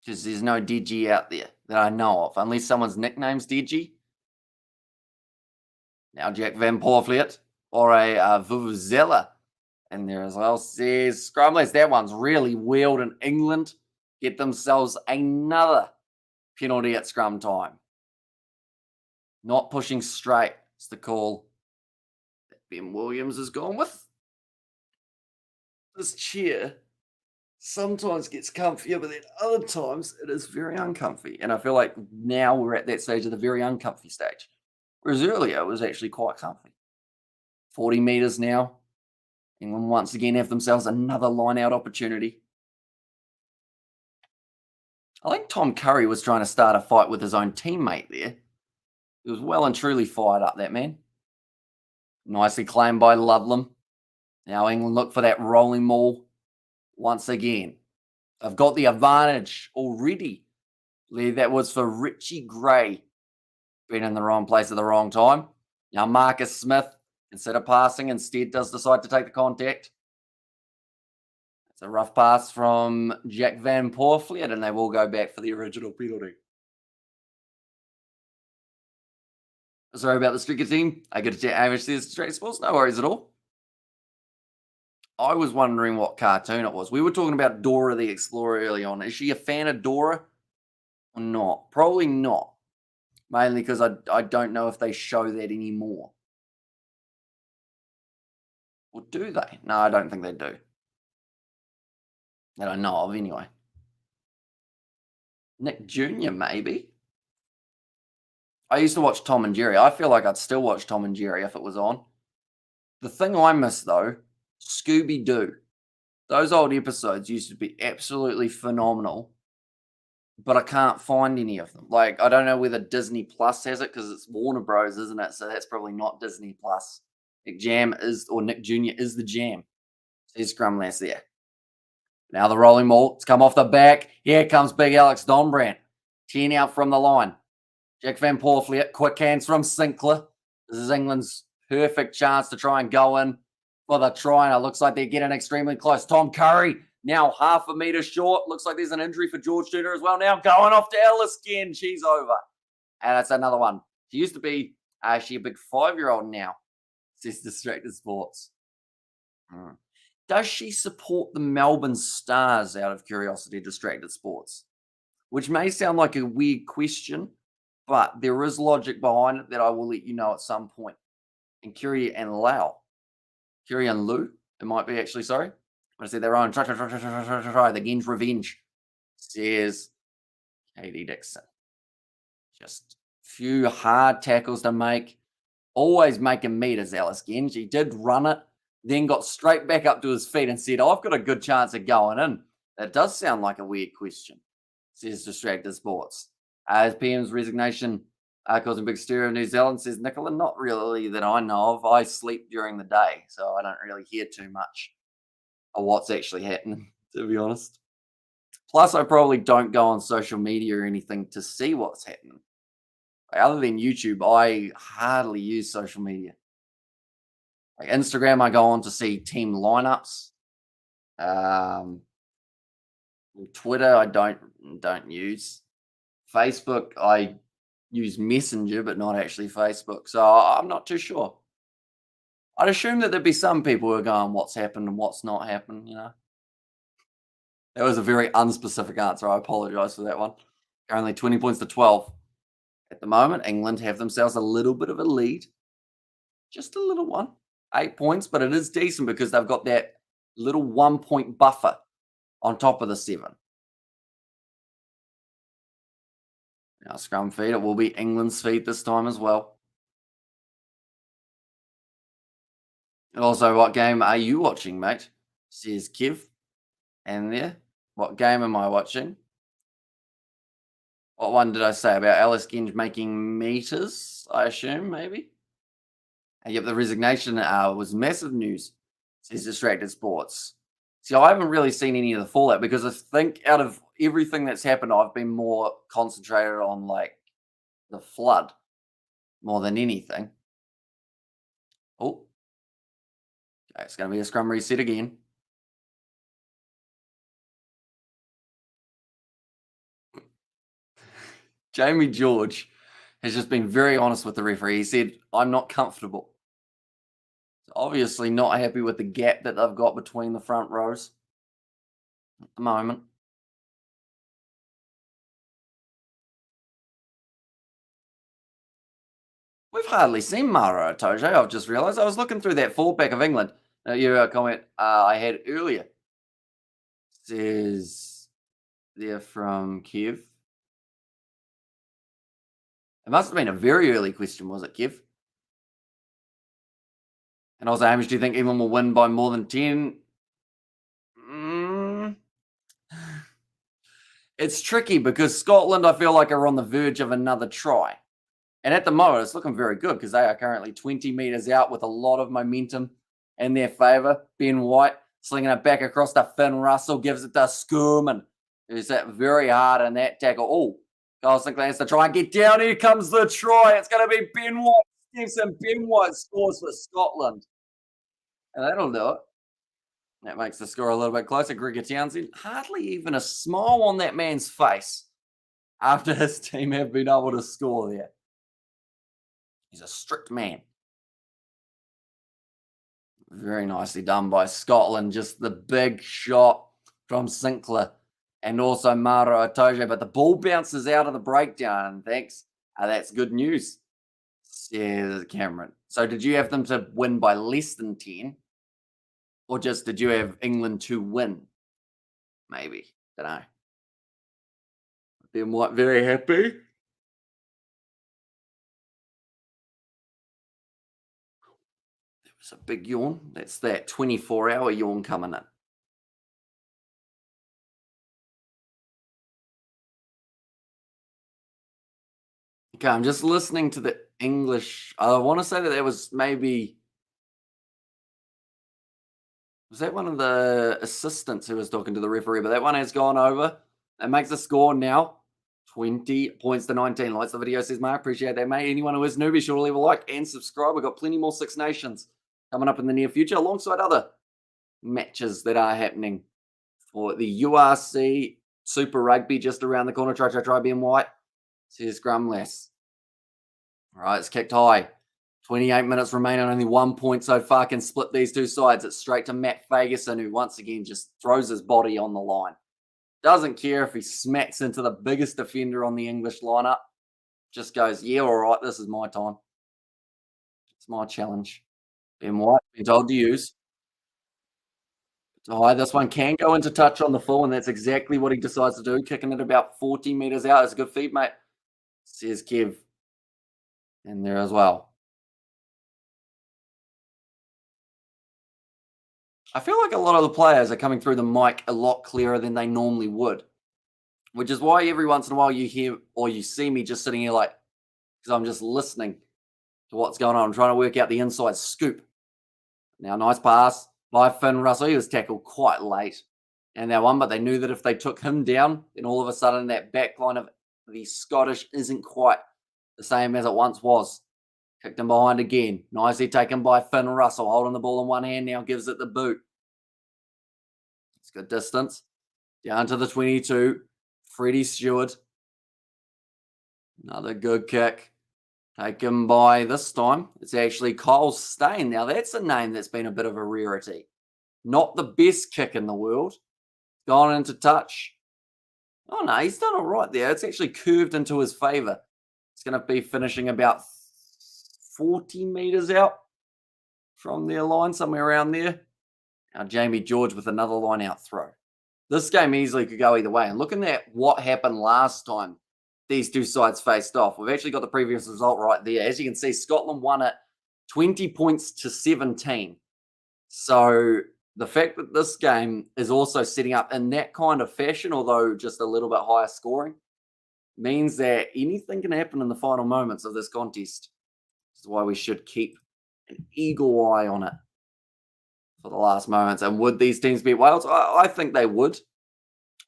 Because there's no Deji out there that I know of, unless someone's nickname's Deji. Now Jack Van Poorvliet or a Vuvuzela in there as well. Says Scrumless, that one's really wheeled in England. Get themselves another penalty at scrum time. Not pushing straight is the call that Ben Williams has gone with. This chair sometimes gets comfier, but then other times it is very uncomfy. And I feel like now we're at that stage of the very uncomfy stage. Whereas earlier it was actually quite comfy. 40 metres now. England once again have themselves another line-out opportunity. I think Tom Curry was trying to start a fight with his own teammate there. He was well and truly fired up, that man. Nicely claimed by Loveland. Now England look for that rolling maul once again. I've got the advantage already. That was for Richie Gray. Been in the wrong place at the wrong time. Now Marcus Smith, instead of passing, instead does decide to take the contact. It's a rough pass from Jack Van Poorvliet, and they will go back for the original penalty. Sorry about the sticker team. I get to Amish says straight sports. No worries at all. I was wondering what cartoon it was. We were talking about Dora the Explorer early on. Is she a fan of Dora or not? Probably not. Mainly because I don't know if they show that anymore. Or do they? No, I don't think they do. That I know of anyway. Nick Jr. maybe? I used to watch Tom and Jerry. I feel like I'd still watch Tom and Jerry if it was on. The thing I miss, though, Scooby-Doo. Those old episodes used to be absolutely phenomenal, but I can't find any of them. Like, I don't know whether Disney Plus has it because it's Warner Bros, isn't it? So that's probably not Disney Plus. Nick Jr. is the jam. There's Scrumlass there. Now the rolling ball. It's come off the back. Here comes big Alex Donbrandt. 10 out from the line. Jack Van Poorvliet. Quick hands from Sinclair. This is England's perfect chance to try and go in for the try. And it looks like they're getting extremely close. Tom Curry now half a metre short. Looks like there's an injury for George Tudor as well. Now going off to Ellis again. She's over. And that's another one. She used to be she a big 5-year-old now. Says Distracted Sports. Does she support the Melbourne Stars out of curiosity, Distracted Sports? Which may sound like a weird question, but there is logic behind it that I will let you know at some point. And Kyrie and Lou, it might be actually, sorry. I said their own try, the Gen's revenge, says Katie Dixon. Just a few hard tackles to make. Always making meters, Alice Genj. He did run it, then got straight back up to his feet and said, I've got a good chance of going in. That does sound like a weird question, says Distracted Sports. As PM's resignation causing big stir in New Zealand, says Nicola, not really that I know of. I sleep during the day, so I don't really hear too much of what's actually happening, to be honest. Plus, I probably don't go on social media or anything to see what's happening. Other than YouTube, I hardly use social media. Like Instagram, I go on to see team lineups. Twitter, I don't use. Facebook, I use Messenger, but not actually Facebook. So I'm not too sure. I'd assume that there'd be some people who are going, what's happened and what's not happened, you know. That was a very unspecific answer. I apologize for that one. Currently 20 points to 12. At the moment, England have themselves a little bit of a lead. Just a little one. 8 points, but it is decent because they've got that little 1 point buffer on top of the 7. Now, scrum feed. It will be England's feed this time as well. Also, what game are you watching, mate? Says Kev. And there. What game am I watching? What one did I say about Alice Genj making meters? I assume, maybe. And yep, the resignation was massive news, says Distracted Sports. See, I haven't really seen any of the fallout because I think out of everything that's happened, I've been more concentrated on like the flood more than anything. Oh, okay, it's going to be a scrum reset again. Jamie George has just been very honest with the referee. He said, I'm not comfortable. Obviously not happy with the gap that they've got between the front rows at the moment. We've hardly seen Mara Itoje, I've just realised. I was looking through that fullback of England. Your comment I had earlier says they're from Kiev. It must have been a very early question, was it, Kev? And also, Hamish, do you think England will win by more than 10? It's tricky because Scotland, I feel like, are on the verge of another try. And at the moment, it's looking very good because they are currently 20 metres out with a lot of momentum in their favour. Ben White slinging it back across to Finn Russell, gives it to Scoomman, who's that very hard in that tackle. Oh, Kyle Sinclair has to try and get down. Here comes the try. It's going to be Ben White. Stevenson, Ben White scores for Scotland. And that'll do it. That makes the score a little bit closer. Gregor Townsend, hardly even a smile on that man's face after his team have been able to score there. He's a strict man. Very nicely done by Scotland. Just the big shot from Sinclair and also Maro Itoje. But the ball bounces out of the breakdown. Thanks. That's good news. Says Cameron. So did you have them to win by less than 10? Or just did you have England to win? Maybe. Don't know. Ben White very happy. It's a big yawn. That's that 24-hour yawn coming in. Okay, I'm just listening to the English. I want to say that was maybe... Was that one of the assistants who was talking to the referee? But that one has gone over. That makes the score now 20 points to 19. Likes the video, says Mark. Appreciate that, mate. Anyone who is new, be sure to leave a like and subscribe. We've got plenty more Six Nations coming up in the near future, alongside other matches that are happening for the URC Super Rugby just around the corner. Try, Ben White. Says Grumless. All right, it's kicked high. 28 minutes remaining, only 1 point so far can split these two sides. It's straight to Matt Fagerson, who once again just throws his body on the line. Doesn't care if he smacks into the biggest defender on the English lineup. Just goes, yeah, all right, this is my time. It's my challenge. Ben White, been told to use. Oh, this one can go into touch on the full, and that's exactly what he decides to do. Kicking it about 40 metres out. It's a good feed, mate, says Kev. And there as well. I feel like a lot of the players are coming through the mic a lot clearer than they normally would, which is why every once in a while you hear or you see me just sitting here like, because I'm just listening to what's going on. I'm trying to work out the inside scoop. Now, nice pass by Finn Russell. He was tackled quite late and that one, but they knew that if they took him down, then all of a sudden that back line of the Scottish isn't quite the same as it once was. Kicked him behind again. Nicely taken by Finn Russell. Holding the ball in one hand now, gives it the boot. It's good distance. Down to the 22. Freddie Stewart. Another good kick. Taken by, this time, it's actually Kyle Stain. Now, that's a name that's been a bit of a rarity. Not the best kick in the world. Gone into touch. Oh, no, he's done all right there. It's actually curved into his favour. It's going to be finishing about 40 metres out from their line, somewhere around there. Now Jamie George with another line out throw. This game easily could go either way. And looking at what happened last time these two sides faced off, we've actually got the previous result right there. As you can see, Scotland won it 20 points to 17. So the fact that this game is also setting up in that kind of fashion, although just a little bit higher scoring, means that anything can happen in the final moments of this contest. This is why we should keep an eagle eye on it for the last moments. And would these teams beat Wales? I think they would.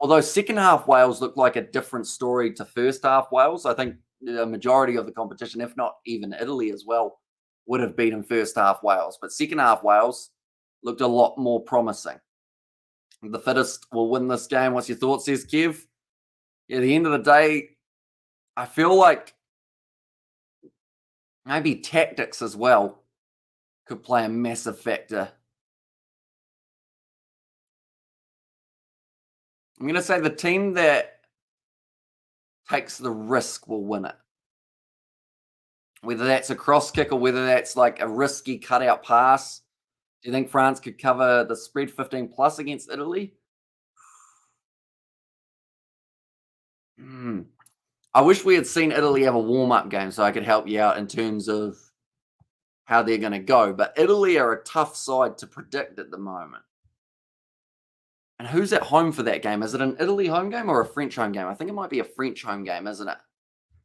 Although second half Wales looked like a different story to first half Wales. I think the majority of the competition, if not even Italy as well, would have beaten first half Wales. But second half Wales looked a lot more promising. The fittest will win this game. What's your thoughts, says Kev? At the end of the day, I feel like maybe tactics as well could play a massive factor. I'm going to say the team that takes the risk will win it. Whether that's a cross kick or whether that's like a risky cutout pass. Do you think France could cover the spread 15 plus against Italy? I wish we had seen Italy have a warm-up game so I could help you out in terms of how they're going to go. But Italy are a tough side to predict at the moment. And who's at home for that game? Is it an Italy home game or a French home game? I think it might be a French home game, isn't it?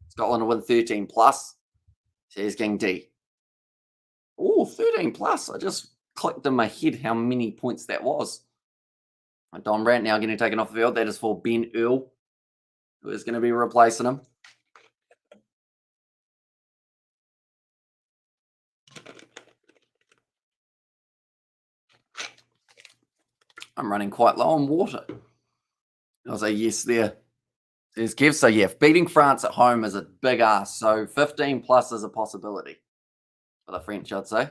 Scotland will win 13 plus. Says King D. Oh, 13 plus. I just clicked in my head how many points that was. Don Brandt now getting taken off the field. That is for Ben Earl, who is going to be replacing him. I'm running quite low on water. I'll say yes there. There's Kev. So yeah, beating France at home is a big ask. So 15 plus is a possibility for the French, I'd say.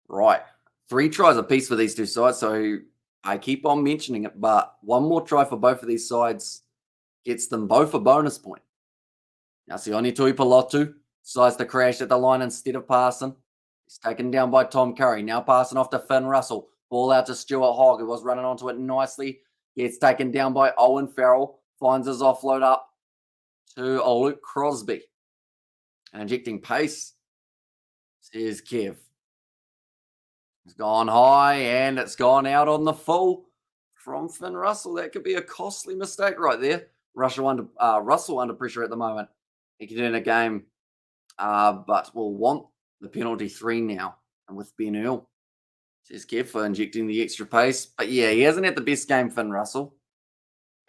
Right. 3 tries apiece for these two sides. So I keep on mentioning it, but one more try for both of these sides gets them both a bonus point. Now Sione Tuipulotu decides to crash at the line instead of passing. He's taken down by Tom Curry. Now passing off to Finn Russell. Ball out to Stuart Hogg, who was running onto it nicely. Gets taken down by Owen Farrell. Finds his offload up to Luke Crosby. And injecting pace. Says Kev. It's gone high and it's gone out on the full from Finn Russell. That could be a costly mistake right there. Russell under pressure at the moment. He can end a game, but will want the penalty 3 now. And with Ben Earl, says Kev for injecting the extra pace. But yeah, he hasn't had the best game, Finn Russell.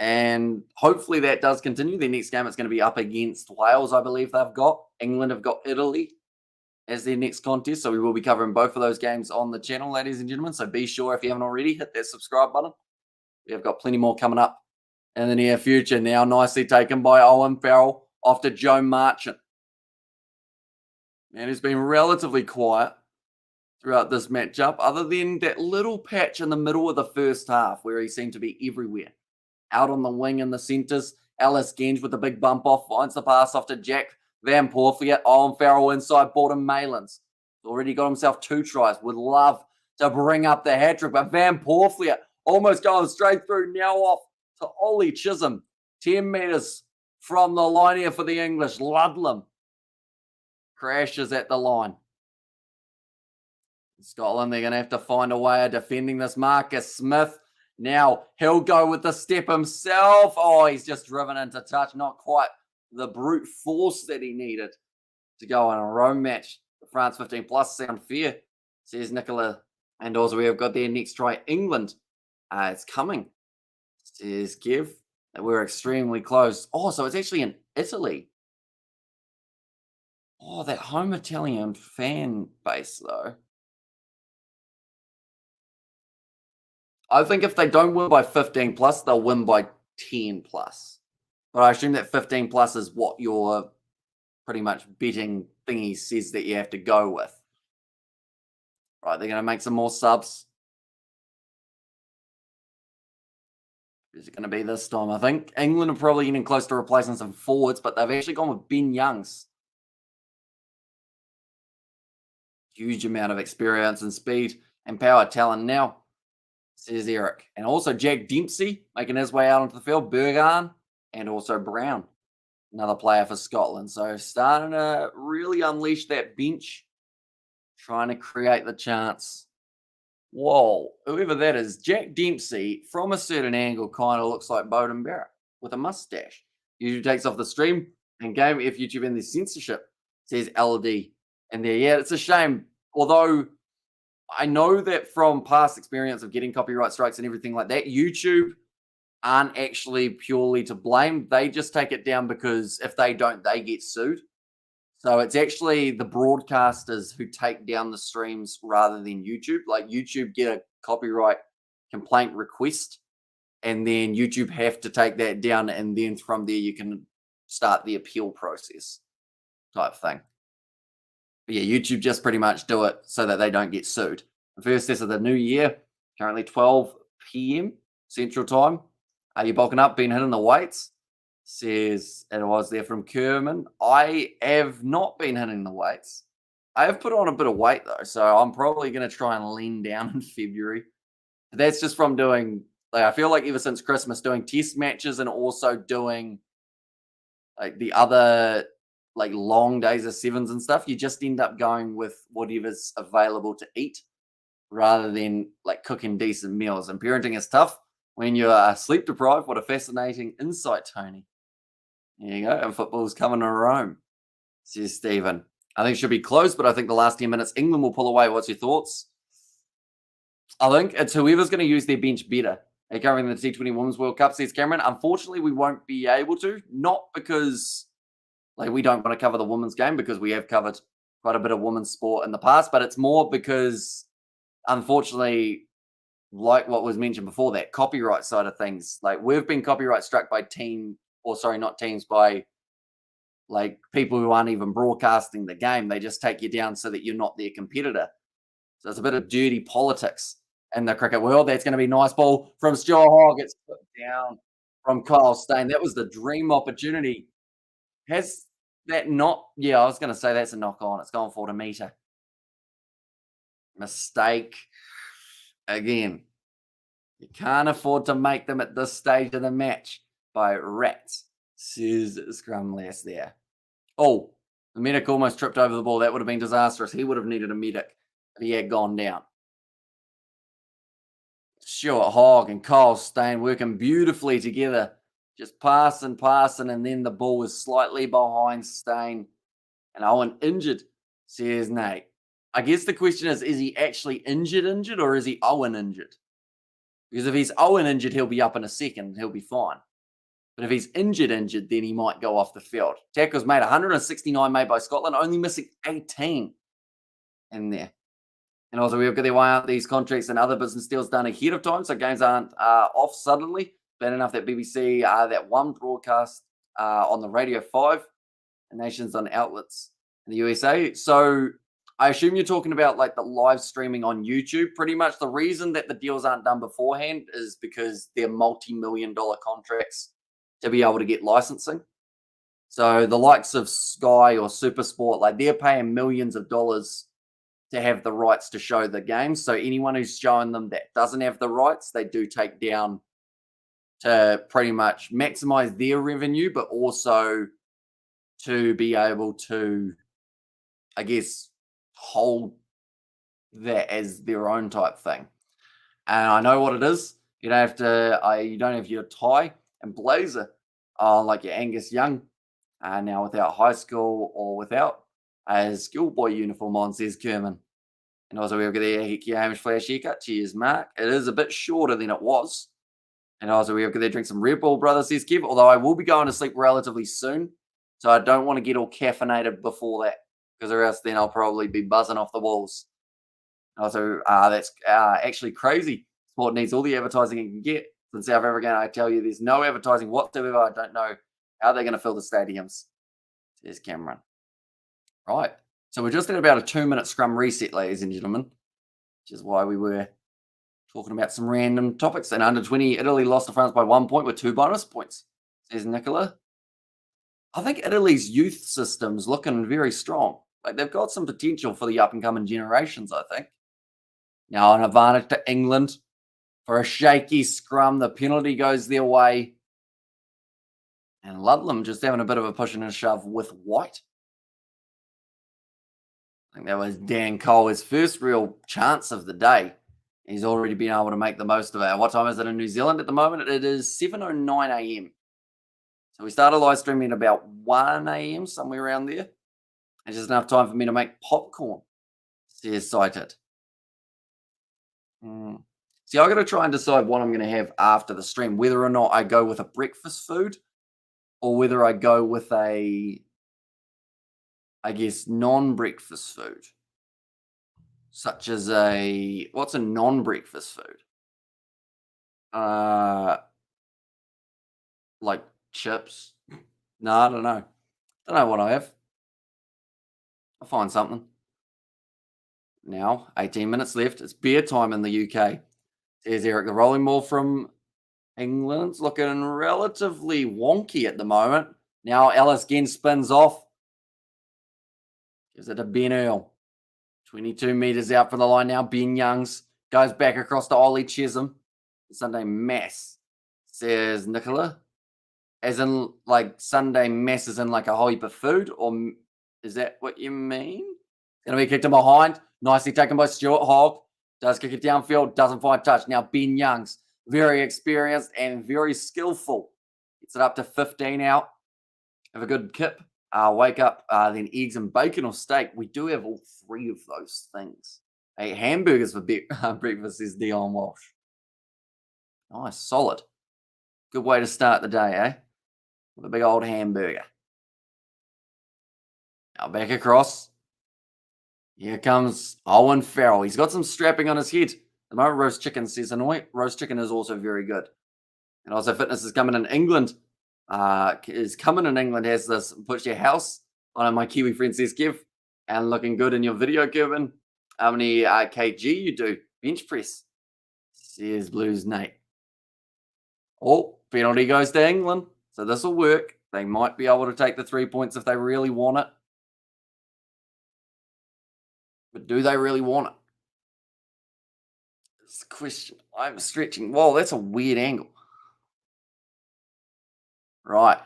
And hopefully that does continue. Their next game, it's going to be up against Wales, I believe they've got. England have got Italy as their next contest. So we will be covering both of those games on the channel, ladies and gentlemen. So be sure, if you haven't already, hit that subscribe button. We have got plenty more coming up in the near future. Now nicely taken by Owen Farrell off to Joe Marchant. And he's been relatively quiet throughout this matchup, other than that little patch in the middle of the first half where he seemed to be everywhere. Out on the wing in the centres, Alice Genge with a big bump off, finds the pass off to Jack Van Porfiet. Owen Farrell inside, Borden Malins. Already got himself 2 tries. Would love to bring up the hat-trick, but Van Porfiet almost going straight through, now off to Ollie Chisholm. 10 metres from the line here for the English. Ludlam crashes at the line. Scotland, they're going to have to find a way of defending this. Marcus Smith. Now he'll go with the step himself. Oh, he's just driven into touch. Not quite the brute force that he needed to go on a row match. The France 15 plus sound fair, says Nicola. And also we have got their next try, England. It's coming, says Kev. We're extremely close. Oh, so it's actually in Italy. Oh, that home Italian fan base, though. I think if they don't win by 15 plus, they'll win by 10 plus. But I assume that 15 plus is what your pretty much betting thingy says that you have to go with. Right, they're going to make some more subs. Is it going to be this time? I think England are probably getting close to replacing some forwards, but they've actually gone with Ben Youngs. Huge amount of experience and speed and power talent now, says Eric. And also Jack Dempsey making his way out onto the field. Bergan and also Brown, another player for Scotland. So starting to really unleash that bench, trying to create the chance. Whoa, whoever that is, Jack Dempsey, from a certain angle, kind of looks like Bowden Barrett with a mustache. YouTube takes off the stream and Game F YouTube in the censorship, says LD. And there, yeah, it's a shame. Although I know that from past experience of getting copyright strikes and everything like that, YouTube aren't actually purely to blame. They just take it down because if they don't, they get sued. So it's actually the broadcasters who take down the streams rather than YouTube. Like YouTube get a copyright complaint request and then YouTube have to take that down. And then from there, you can start the appeal process type thing. But yeah, YouTube just pretty much do it so that they don't get sued. The first test of the new year, currently 12 p.m. Central Time. Are you bulking up, been hitting the weights? Says, and it was there from Kerman. I have not been hitting the weights. I have put on a bit of weight though, so I'm probably going to try and lean down in February. But that's just from doing Like, I feel like ever since Christmas, doing test matches and also doing like the other like long days of sevens and stuff, you just end up going with whatever's available to eat rather than like cooking decent meals. And parenting is tough when you are sleep deprived. What a fascinating insight, Tony. There you go. And football's coming to Rome, says Stephen. I think it should be close, but I think the last 10 minutes, England will pull away. What's your thoughts? I think it's whoever's going to use their bench better. They're covering the T20 Women's World Cup, says Cameron. Unfortunately, we won't be able to. Not because like we don't want to cover the women's game, because we have covered quite a bit of women's sport in the past, but it's more because, unfortunately, like what was mentioned before, that copyright side of things, like we've been copyright struck by not teams, by like people who aren't even broadcasting the game. They just take you down so that you're not their competitor. So it's a bit of dirty politics in the cricket world. That's going to be a nice ball from Stuart Hogg. It's put down from Kyle Stain. That was the dream opportunity. Has that not? Yeah, I was going to say that's a knock on. It's gone for the meter. Mistake again. You can't afford to make them at this stage of the match by rats, says Scrumless there. Oh, the medic almost tripped over the ball. That would have been disastrous. He would have needed a medic if he had gone down. Stuart Hogg and Kyle Stain working beautifully together. Just passing, and then the ball was slightly behind Stain. And Owen injured, says Nate. I guess the question is he actually injured, or is he Owen injured? Because if he's Owen injured, he'll be up in a second. He'll be fine. But if he's injured, then he might go off the field. Tackles made 169 made by Scotland, only missing 18 in there. And also, we've got their way out these contracts and other business deals done ahead of time, so games aren't off suddenly. Bad enough that BBC, that one broadcast on the Radio 5, and nations on outlets in the USA. So I assume you're talking about like the live streaming on YouTube. Pretty much the reason that the deals aren't done beforehand is because they're multi-million-dollar contracts to be able to get licensing. So the likes of Sky or SuperSport, like they're paying millions of dollars to have the rights to show the games. So anyone who's showing them that doesn't have the rights, they do take down to pretty much maximize their revenue, but also to be able to, I guess, hold that as their own type thing. And I know what it is. You don't have your tie and blazer like your Angus Young now without high school or without a schoolboy uniform on, says Kerman. And also we'll get there, Hickey Hamish Flash haircut. Cheers, Mark. It is a bit shorter than it was. And also we'll get there, drink some Red Bull, brother, says Kev. Although I will be going to sleep relatively soon. So I don't want to get all caffeinated before that, because or else then I'll probably be buzzing off the walls. Also, that's actually crazy. Sport needs all the advertising it can get. In South Africa, I tell you, there's no advertising whatsoever. I don't know how they're going to fill the stadiums, says Cameron. Right. So we're just at about a 2-minute scrum reset, ladies and gentlemen, which is why we were talking about some random topics. And under 20, Italy lost to France by 1 point with 2 bonus points, says Nicola. I think Italy's youth system's looking very strong. Like they've got some potential for the up-and-coming generations, I think. Now, an advantage to England for a shaky scrum. The penalty goes their way. And Ludlam just having a bit of a push and a shove with White. I think that was Dan Cole, his first real chance of the day. He's already been able to make the most of it. What time is it in New Zealand at the moment? It is 7:09 a.m. So we started live streaming at about 1 a.m., somewhere around there. It's just enough time for me to make popcorn, says Cited. See, I've got to try and decide what I'm going to have after the stream, whether or not I go with a breakfast food or whether I go with a, I guess, non-breakfast food. Such as what's a non-breakfast food? Like chips? No, I don't know. Don't know what I have. I'll find something. Now, 18 minutes left. It's beer time in the UK. There's Eric. The rolling ball from England's looking relatively wonky at the moment. Now, Ellis again spins off. Gives it to Ben Earl. 22 metres out from the line now. Ben Youngs goes back across to Ollie Chisholm. Sunday Mass, says Nicola. As in, like, Sunday Mass is in like a whole heap of food, or is that what you mean? Going to be kicked in behind. Nicely taken by Stuart Hogg. Does kick it downfield, doesn't find touch. Now Ben Youngs, very experienced and very skillful. Gets it up to 15 out. Have a good kip. Wake up, then eggs and bacon or steak. We do have all three of those things. Hey, hamburgers for breakfast, says Dion Walsh. Nice, solid. Good way to start the day, eh? With a big old hamburger. Now back across. Here comes Owen Farrell. He's got some strapping on his head. The moment roast chicken says annoy. Roast chicken is also very good. And also fitness is coming in England. Has this push your house. One of my Kiwi friends says, Kev, and looking good in your video, Kevin. How many kg you do? Bench press. Says Blues Nate. Oh, penalty goes to England. So this will work. They might be able to take the 3 points if they really want it. But do they really want it? That's the question. I'm stretching. Whoa, that's a weird angle. Right.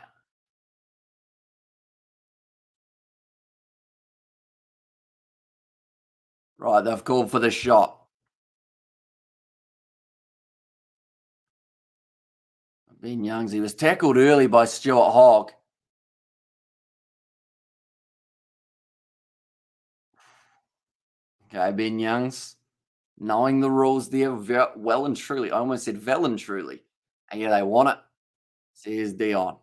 Right, they've called for the shot. Ben Youngs, he was tackled early by Stuart Hogg. Okay, Ben Youngs, knowing the rules there well and truly. I almost said well and truly. And yeah, they want it. Says Dion.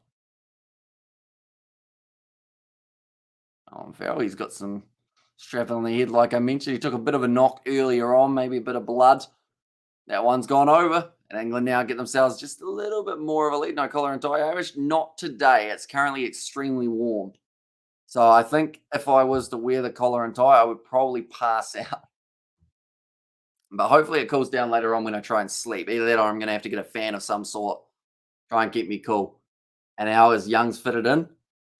Farrell, he's got some strap on the head, like I mentioned. He took a bit of a knock earlier on, maybe a bit of blood. That one's gone over. And England now get themselves just a little bit more of a lead. No collar and tie, Irish. Not today. It's currently extremely warm. So I think if I was to wear the collar and tie, I would probably pass out. But hopefully it cools down later on when I try and sleep. Either that or I'm going to have to get a fan of some sort. Try and keep me cool. And how is Young's fitted in?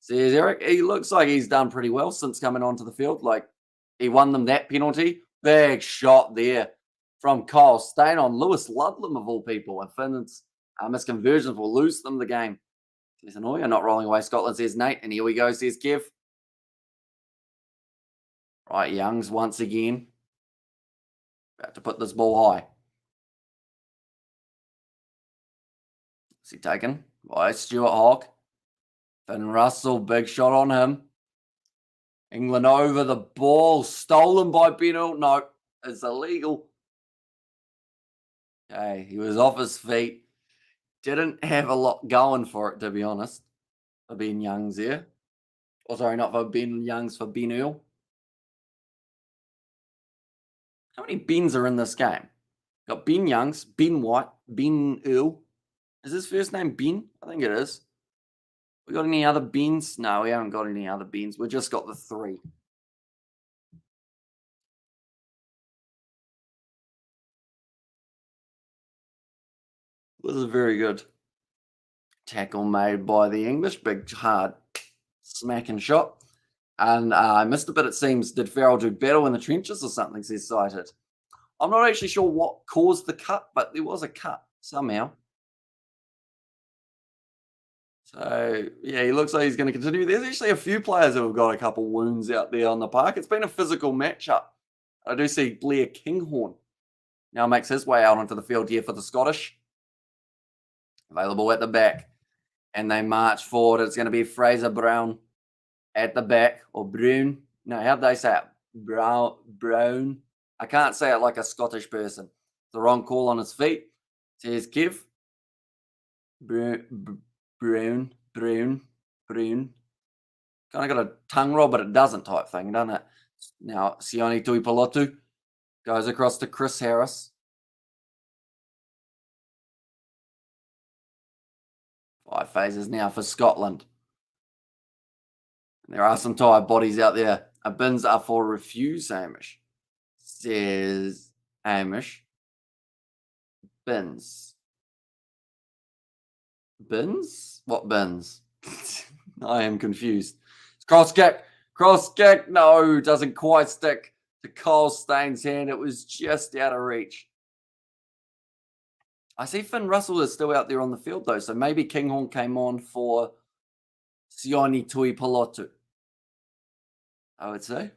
Says Eric, he looks like he's done pretty well since coming onto the field. Like, he won them that penalty. Big shot there from Kyle Steyn on Lewis Ludlam, of all people. And Finland's misconversions will lose them the game. Says Annoy, not rolling away. Scotland, says Nate. And here we go, says Kev. Right, Youngs once again. About to put this ball high. Is he taken by Stuart Hogg? Finn Russell, big shot on him. England over the ball. Stolen by Bennell. No, it's illegal. Okay, he was off his feet. Didn't have a lot going for it, to be honest. For Ben Youngs there. Oh, sorry, not for Ben Youngs, for Ben Earl. How many Bens are in this game? Got Ben Youngs, Ben White, Ben Earl. Is his first name Ben? I think it is. We got any other Bens? No, we haven't got any other Bens. We just got the three. This is very good. Tackle made by the English. Big, hard, smacking shot. And I missed a bit, it seems. Did Farrell do battle in the trenches or something, says Cited. I'm not actually sure what caused the cut, but there was a cut somehow. So, yeah, he looks like he's going to continue. There's actually a few players who have got a couple wounds out there on the park. It's been a physical matchup. I do see Blair Kinghorn now makes his way out onto the field here for the Scottish. Available at the back. And they march forward. It's going to be Fraser Brown at the back. Or Brown. No, how'd they say it? Brown. I can't say it like a Scottish person. The wrong call on his feet. Says Kev. Brown. Kind of got a tongue roll, but it doesn't type thing, doesn't it? Now, Sione Tuipulotu goes across to Chris Harris. 5 phases now for Scotland. There are some tired bodies out there. Bins are for refuse, Hamish. Says Hamish. Bins. Bins? What bins? I am confused. It's cross kick. Cross kick. No, doesn't quite stick to Kyle Steyn's hand. It was just out of reach. I see Finn Russell is still out there on the field, though, so maybe Kinghorn came on for Sione Tuipulotu, I would say.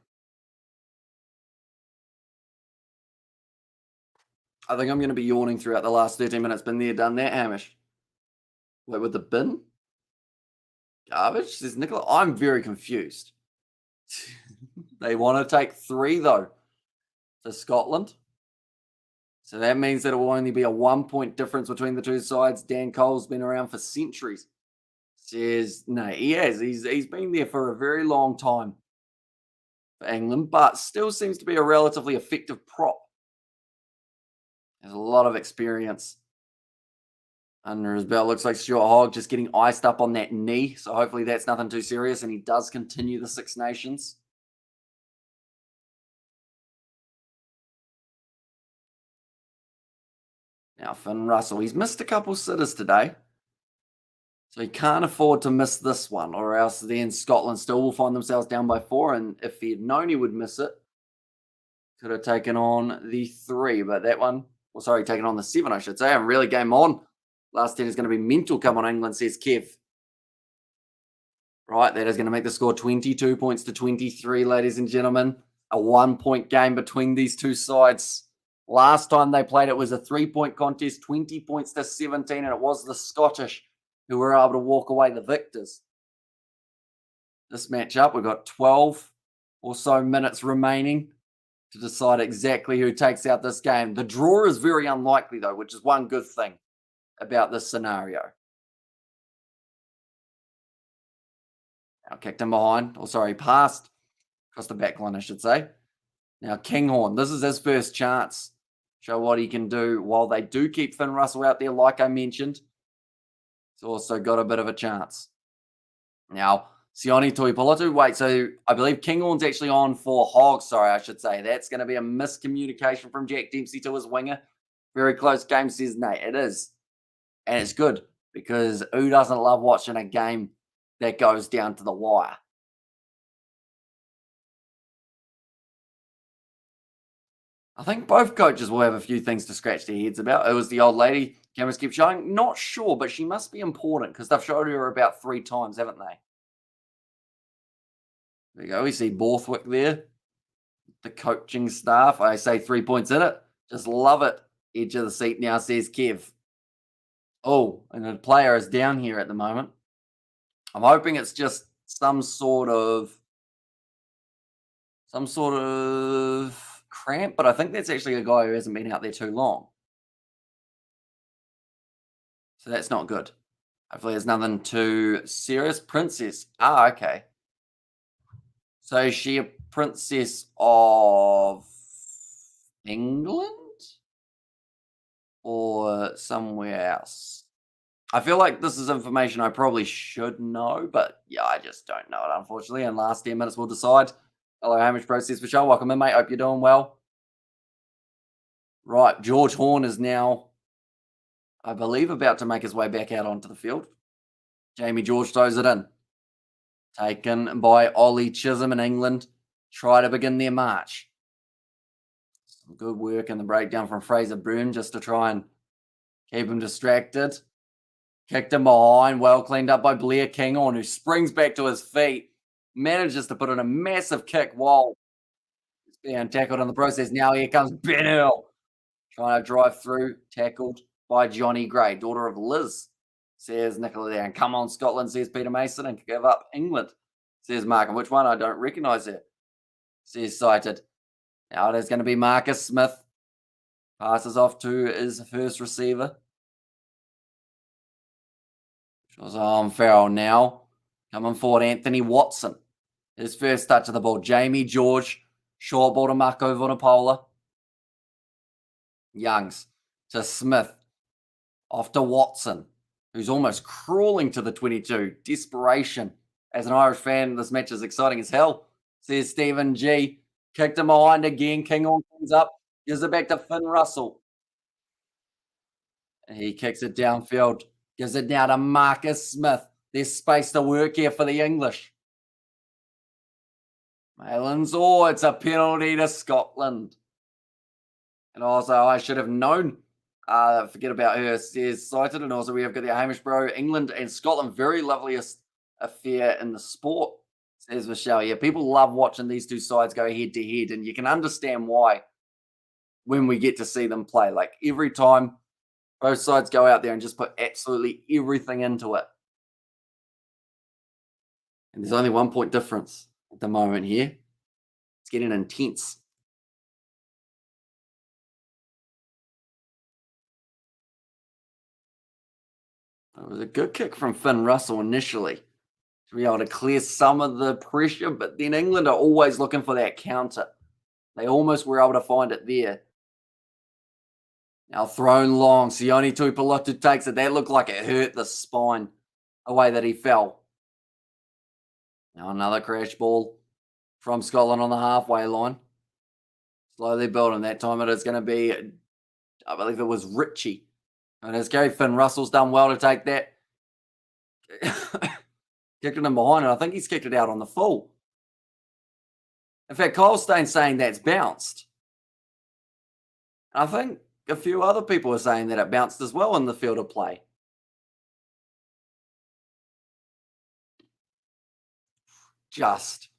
I think I'm going to be yawning throughout the last 13 minutes. Been there, done that, Hamish. Wait, with the bin? Garbage? Says Nicola. I'm very confused. They want to take 3, though, to Scotland. So that means that it will only be a 1-point difference between the two sides. Dan Cole's been around for centuries. Says, no, he has. He's been there for a very long time for England, but still seems to be a relatively effective prop. Has a lot of experience under his belt. Looks like Stuart Hogg just getting iced up on that knee. So hopefully that's nothing too serious and he does continue the Six Nations. Now, Finn Russell, he's missed a couple sitters today. So he can't afford to miss this one, or else then Scotland still will find themselves down by 4. And if he had known he would miss it, could have taken on the 3. But that one, well, sorry, taken on the 7, I should say. And really game on. Last 10 is going to be mental come on England, says Kev. Right, that is going to make the score 22 points to 23, ladies and gentlemen. A 1-point game between these two sides. Last time they played, it was a 3-point contest, 20 points to 17, and it was the Scottish who were able to walk away the victors. This matchup, we've got 12 or so minutes remaining to decide exactly who takes out this game. The draw is very unlikely, though, which is one good thing about this scenario. Now kicked him behind, or sorry, passed across the back line, I should say. Now Kinghorn, this is his first chance. Show what he can do while they do keep Finn Russell out there, like I mentioned. He's also got a bit of a chance. Now, Sione Tuipulotu, wait, so I believe Kinghorn's actually on for Hogg, sorry, I should say. That's going to be a miscommunication from Jack Dempsey to his winger. Very close game, says Nate. It is. And it's good, because who doesn't love watching a game that goes down to the wire? I think both coaches will have a few things to scratch their heads about. It was the old lady cameras keep showing. Not sure, but she must be important because they've showed her about 3 times, haven't they? There you go. We see Borthwick there. The coaching staff. I say 3 points in it. Just love it. Edge of the seat now, says Kev. Oh, and the player is down here at the moment. I'm hoping it's just some sort of cramp, but I think that's actually a guy who hasn't been out there too long. So that's not good. Hopefully there's nothing too serious. Princess. Ah, okay. So is she a princess of England? Or somewhere else? I feel like this is information I probably should know, but yeah, I just don't know it, unfortunately. And last 10 minutes will decide. Hello, Hamish Process for show. Welcome in, mate. Hope you're doing well. Right, George Horn is now, I believe, about to make his way back out onto the field. Jamie George throws it in. Taken by Ollie Chisholm in England. Try to begin their march. Some good work in the breakdown from Fraser Broom just to try and keep him distracted. Kicked him behind. Well cleaned up by Blair Kinghorn, who springs back to his feet. Manages to put in a massive kick while he's being tackled in the process. Now here comes Ben Earl. Trying to drive through. Tackled by Johnny Gray, daughter of Liz. Says Nicola there. And come on, Scotland, says Peter Mason. And give up England, says Mark. And which one? I don't recognise it, says Cited. Now it is going to be Marcus Smith. Passes off to his first receiver. Shows on Farrell now. Coming forward, Anthony Watson. His first touch of the ball. Jamie George. Short ball to Marco Vunipola. Youngs to Smith. Off to Watson, who's almost crawling to the 22. Desperation. As an Irish fan, this match is exciting as hell, says Stephen G. Kicked him behind again. Kinghorn comes up. Gives it back to Finn Russell. And he kicks it downfield. Gives it now to Marcus Smith. There's space to work here for the English. Malins, it's a penalty to Scotland. And also, I should have known Forget about her, says cited. And also we have got the Hamish Bro, England and Scotland, very loveliest affair in the sport, says Michelle. Yeah, people love watching these two sides go head to head, and you can understand why when we get to see them play. Like every time both sides go out there and just put absolutely everything into it. And there's only 1 point difference at the moment here. It's getting intense. It was a good kick from Finn Russell initially to be able to clear some of the pressure, but then England are always looking for that counter. They almost were able to find it there. Now thrown long, Sione Tuipulotu takes it. That looked like it hurt the spine the way that he fell. Now another crash ball from Scotland on the halfway line. Slowly building. That time it is going to be, I believe it was Richie. And as Gary Finn Russell's done well to take that. Kicked it in behind, and I think he's kicked it out on the full. In fact, Colestane's saying that's bounced. I think a few other people are saying that it bounced as well in the field of play. Just.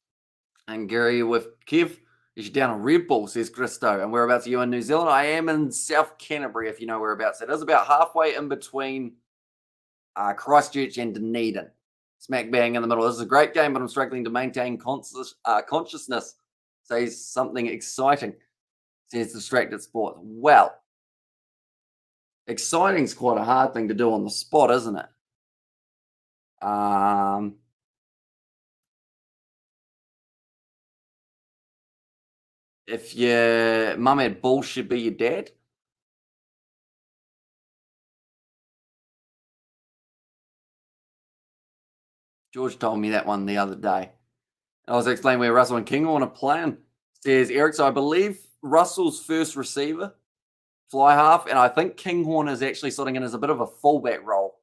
And Gary with Kev, is you down a Red Bull, says Christo. And whereabouts are you in New Zealand? I am in South Canterbury, if you know whereabouts it is. About halfway in between Christchurch and Dunedin. Smack bang in the middle. This is a great game, but I'm struggling to maintain consciousness. Says something exciting. Says Distracted Sports. Well, exciting's quite a hard thing to do on the spot, isn't it? If your mum had balls, should be your dad. George told me that one the other day. I was explaining where Russell and Kinghorn are playing. Says Eric, so I believe Russell's first receiver, fly half, and I think Kinghorn is actually sitting in as a bit of a fullback role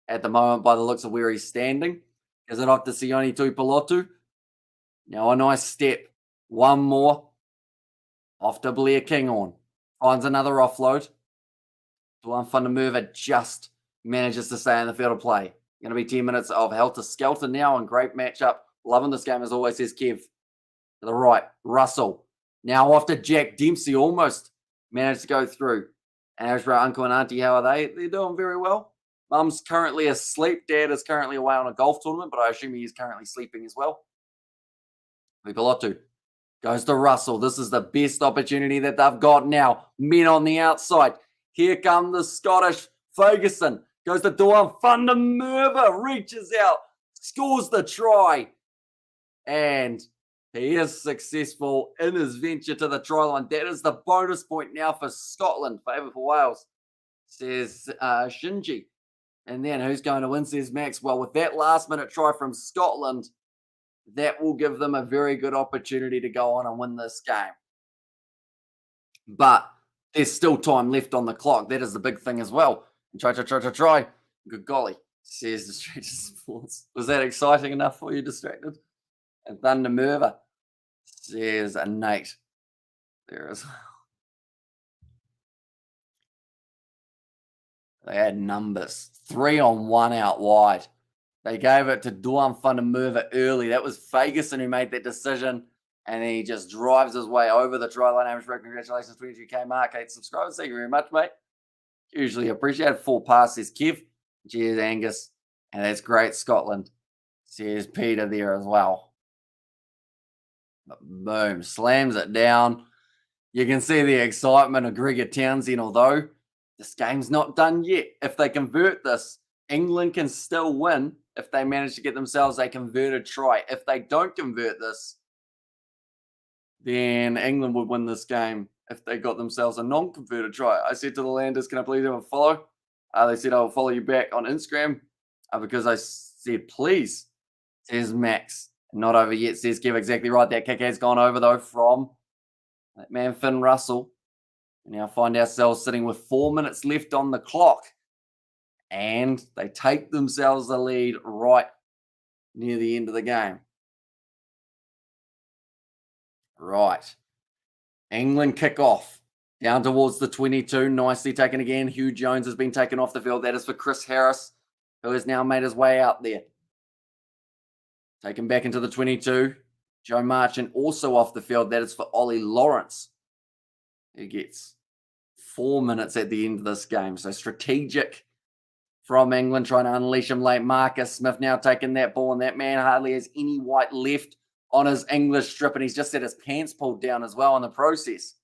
at the moment by the looks of where he's standing. Is it off to Sione Tuipulotu? Now a nice step. One more. Off to Blair Kinghorn. Finds another offload. Duan Fundermover just manages to stay in the field of play. Going to be 10 minutes of helter-skelter now and great matchup. Loving this game as always, says Kev. To the right, Russell. Now off to Jack Dempsey. Almost managed to go through. And as for our uncle and auntie, how are they? They're doing very well. Mum's currently asleep. Dad is currently away on a golf tournament, but I assume he is currently sleeping as well. Tuipulotu goes to Russell. This is the best opportunity that they've got now. Men on the outside. Here come the Scottish. Ferguson goes to Duan Fundermover. Reaches out. Scores the try. And he is successful in his venture to the try line. That is the bonus point now for Scotland. Favour for Wales, says Shinji. And then who's going to win, says Max. Well, with that last-minute try from Scotland, that will give them a very good opportunity to go on and win this game. But there's still time left on the clock. That is the big thing as well. Try. Good golly, says Distracted Sports. Was that exciting enough for you, Distracted? And Fundermover, says Nate. There as well. They had numbers. 3-on-1 out wide. They gave it to Duan Fundermover early. That was Ferguson who made that decision. And he just drives his way over the try line. Amish, congratulations, 22K mark. 8 subscribers. Thank you very much, mate. Usually appreciated. 4 passes, Kev. Cheers, Angus. And that's great, Scotland. Says Peter there as well. But boom. Slams it down. You can see the excitement of Gregor Townsend, although this game's not done yet. If they convert this, England can still win if they manage to get themselves a converted try. If they don't convert this, then England would win this game if they got themselves a non-converted try. I said to the Landers, can I please have a follow? They said, I'll follow you back on Instagram because I said, please, says Max. Not over yet, says Kev. Exactly right. That kick has gone over, though, from that man Finn Russell. We now find ourselves sitting with 4 minutes left on the clock. And they take themselves the lead right near the end of the game. Right. England kick off. Down towards the 22, nicely taken again. Hugh Jones has been taken off the field. That is for Chris Harris, who has now made his way out there. Taken back into the 22. Joe Marchant also off the field. That is for Ollie Lawrence, who gets 4 minutes at the end of this game. So strategic from England, trying to unleash him late. Marcus Smith now taking that ball, and that man hardly has any white left on his English strip, and he's just had his pants pulled down as well in the process.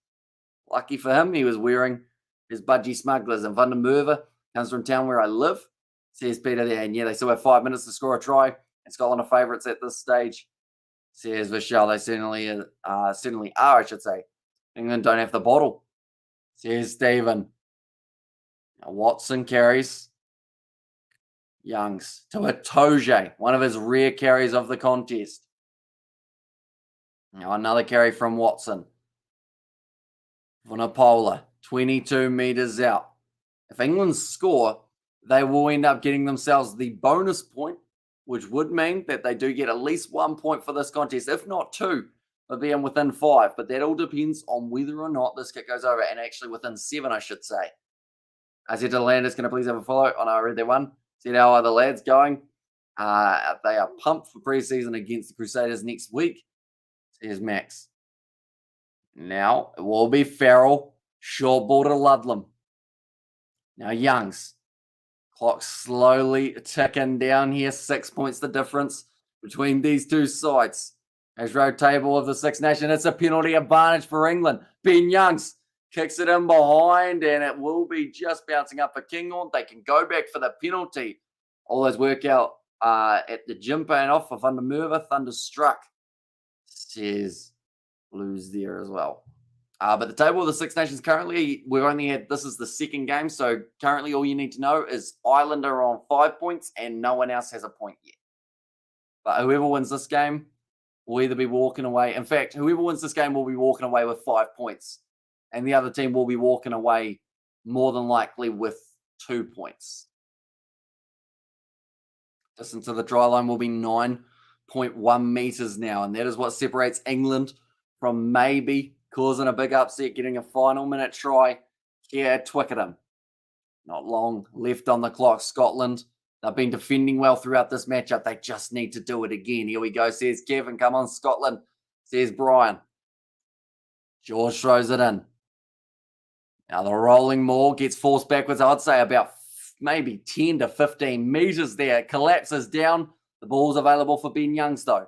Lucky for him, he was wearing his budgie smugglers. And Van der Merwe comes from town where I live, says Peter there. And yeah, they still have 5 minutes to score a try. And Scotland are favourites at this stage, says Vishal. They certainly are, I should say. England don't have the bottle, says Stephen. Now Watson carries. Youngs to Atoje, one of his rare carries of the contest. Now another carry from Watson. Vunapola, 22 metres out. If England score, they will end up getting themselves the bonus point, which would mean that they do get at least 1 point for this contest, if not 2, for being within 5. But that all depends on whether or not this kick goes over, and actually within 7, I should say. I said to the Landers, can I please have a follow? Oh, no, I read that one. Said, how are the lads going? They are pumped for pre-season against the Crusaders next week, says Max. Now, it will be Farrell, short ball to Ludlam. Now, Youngs. Clock slowly ticking down here. 6 points the difference between these two sides. As road table of the Six Nations, it's a penalty advantage for England. Ben Youngs kicks it in behind, and it will be just bouncing up for Kinghorn. They can go back for the penalty. All those work out at the gym paying off for Van der Merwe. Thunderstruck, says Blues there as well. But the table of the Six Nations currently, we've only had, this is the second game, so currently all you need to know is Ireland are on 5 points and no one else has a point yet. But whoever wins this game will either be walking away. In fact, whoever wins this game will be walking away with 5 points. And the other team will be walking away more than likely with 2 points. Distance to the try line will be 9.1 metres now. And that is what separates England from maybe causing a big upset, getting a final minute try here at Twickenham. Not long left on the clock. Scotland, they've been defending well throughout this matchup. They just need to do it again. Here we go, says Kevin. Come on, Scotland, says Brian. George throws it in. Now the rolling maul gets forced backwards, I'd say about maybe 10 to 15 metres there. It collapses down. The ball's available for Ben Youngs, though.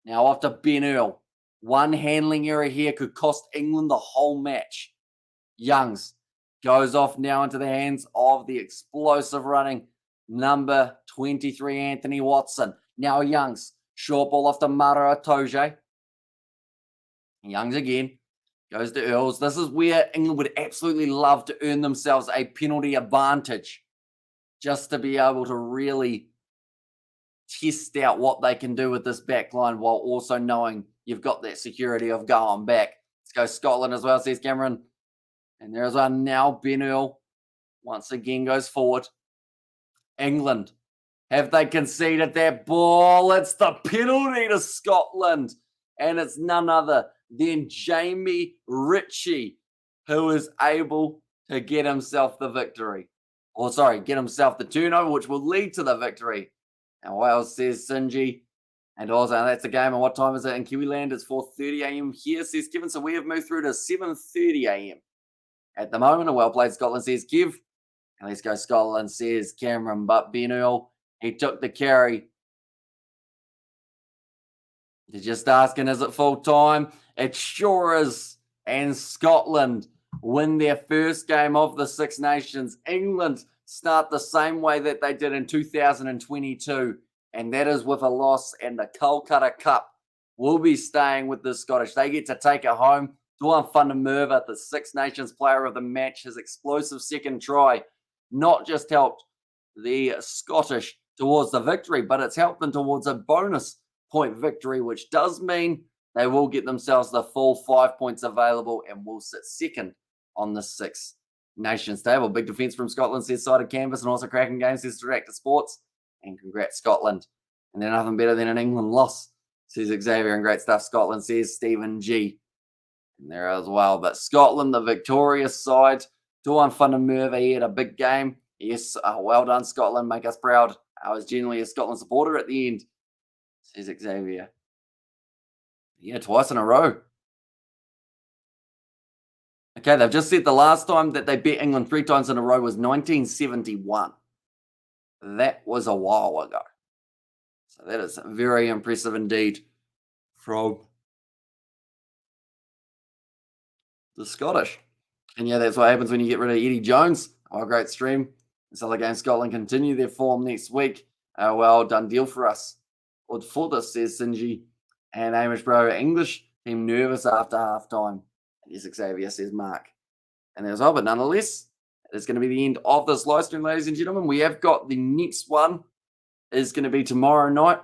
Now off to Ben Earl. One handling error here could cost England the whole match. Youngs goes off now into the hands of the explosive running number 23, Anthony Watson. Now Youngs, short ball off to Mara Atoje. Youngs again, goes to Earls. This is where England would absolutely love to earn themselves a penalty advantage, just to be able to really test out what they can do with this back line while also knowing you've got that security of going back. Let's go Scotland as well, says Cameron. And there's one now. Ben Earl once again goes forward. England, have they conceded that ball? It's the penalty to Scotland. And it's none other than Jamie Ritchie, who is able to get himself the victory. Get himself the turnover, which will lead to the victory. And Wales, says Sinji. And also, that's the game. And what time is it in Kiwiland? It's 4:30 a.m. here, says Kevin. So we have moved through to 7:30 a.m. at the moment. A well played Scotland, says Kev. And let's go Scotland, says Cameron. But Ben Earl, he took the carry. They're just asking, is it full time? It sure is. And Scotland win their first game of the Six Nations. England start the same way that they did in 2022. And that is with a loss, and the Kolkata Cup will be staying with the Scottish. They get to take it home. Duan van der Merwe, the Six Nations player of the match, his explosive second try, not just helped the Scottish towards the victory, but it's helped them towards a bonus point victory, which does mean they will get themselves the full 5 points available and will sit second on the Six Nations table. Big defence from Scotland, says Sided Canvas, and also cracking game, says Director Sports. And congrats, Scotland. And they're nothing better than an England loss, says Xavier. And great stuff, Scotland, says Stephen G. in there as well. But Scotland, the victorious side. Dawn van der Merwe, he had a big game. Yes, well done, Scotland. Make us proud. I was generally a Scotland supporter at the end, says Xavier. Yeah, twice in a row. Okay, they've just said the last time that they beat England 3 times in a row was 1971. That was a while ago. So that is very impressive indeed from the Scottish. And yeah, that's what happens when you get rid of Eddie Jones. Oh, great stream. So again, Scotland continue their form next week. Well done deal for us. Or for this, says Sinji. And Amish Bro, English team nervous after half time. Yes, Xavier, says Mark. And there's all, but nonetheless, it's going to be the end of this live stream, ladies and gentlemen. We have got the next one is going to be tomorrow night.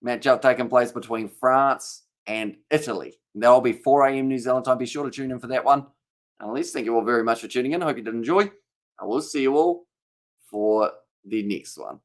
Matchup taking place between France and Italy. That'll be 4 a.m. New Zealand time. Be sure to tune in for that one. Nonetheless, thank you all very much for tuning in. I hope you did enjoy. I will see you all for the next one.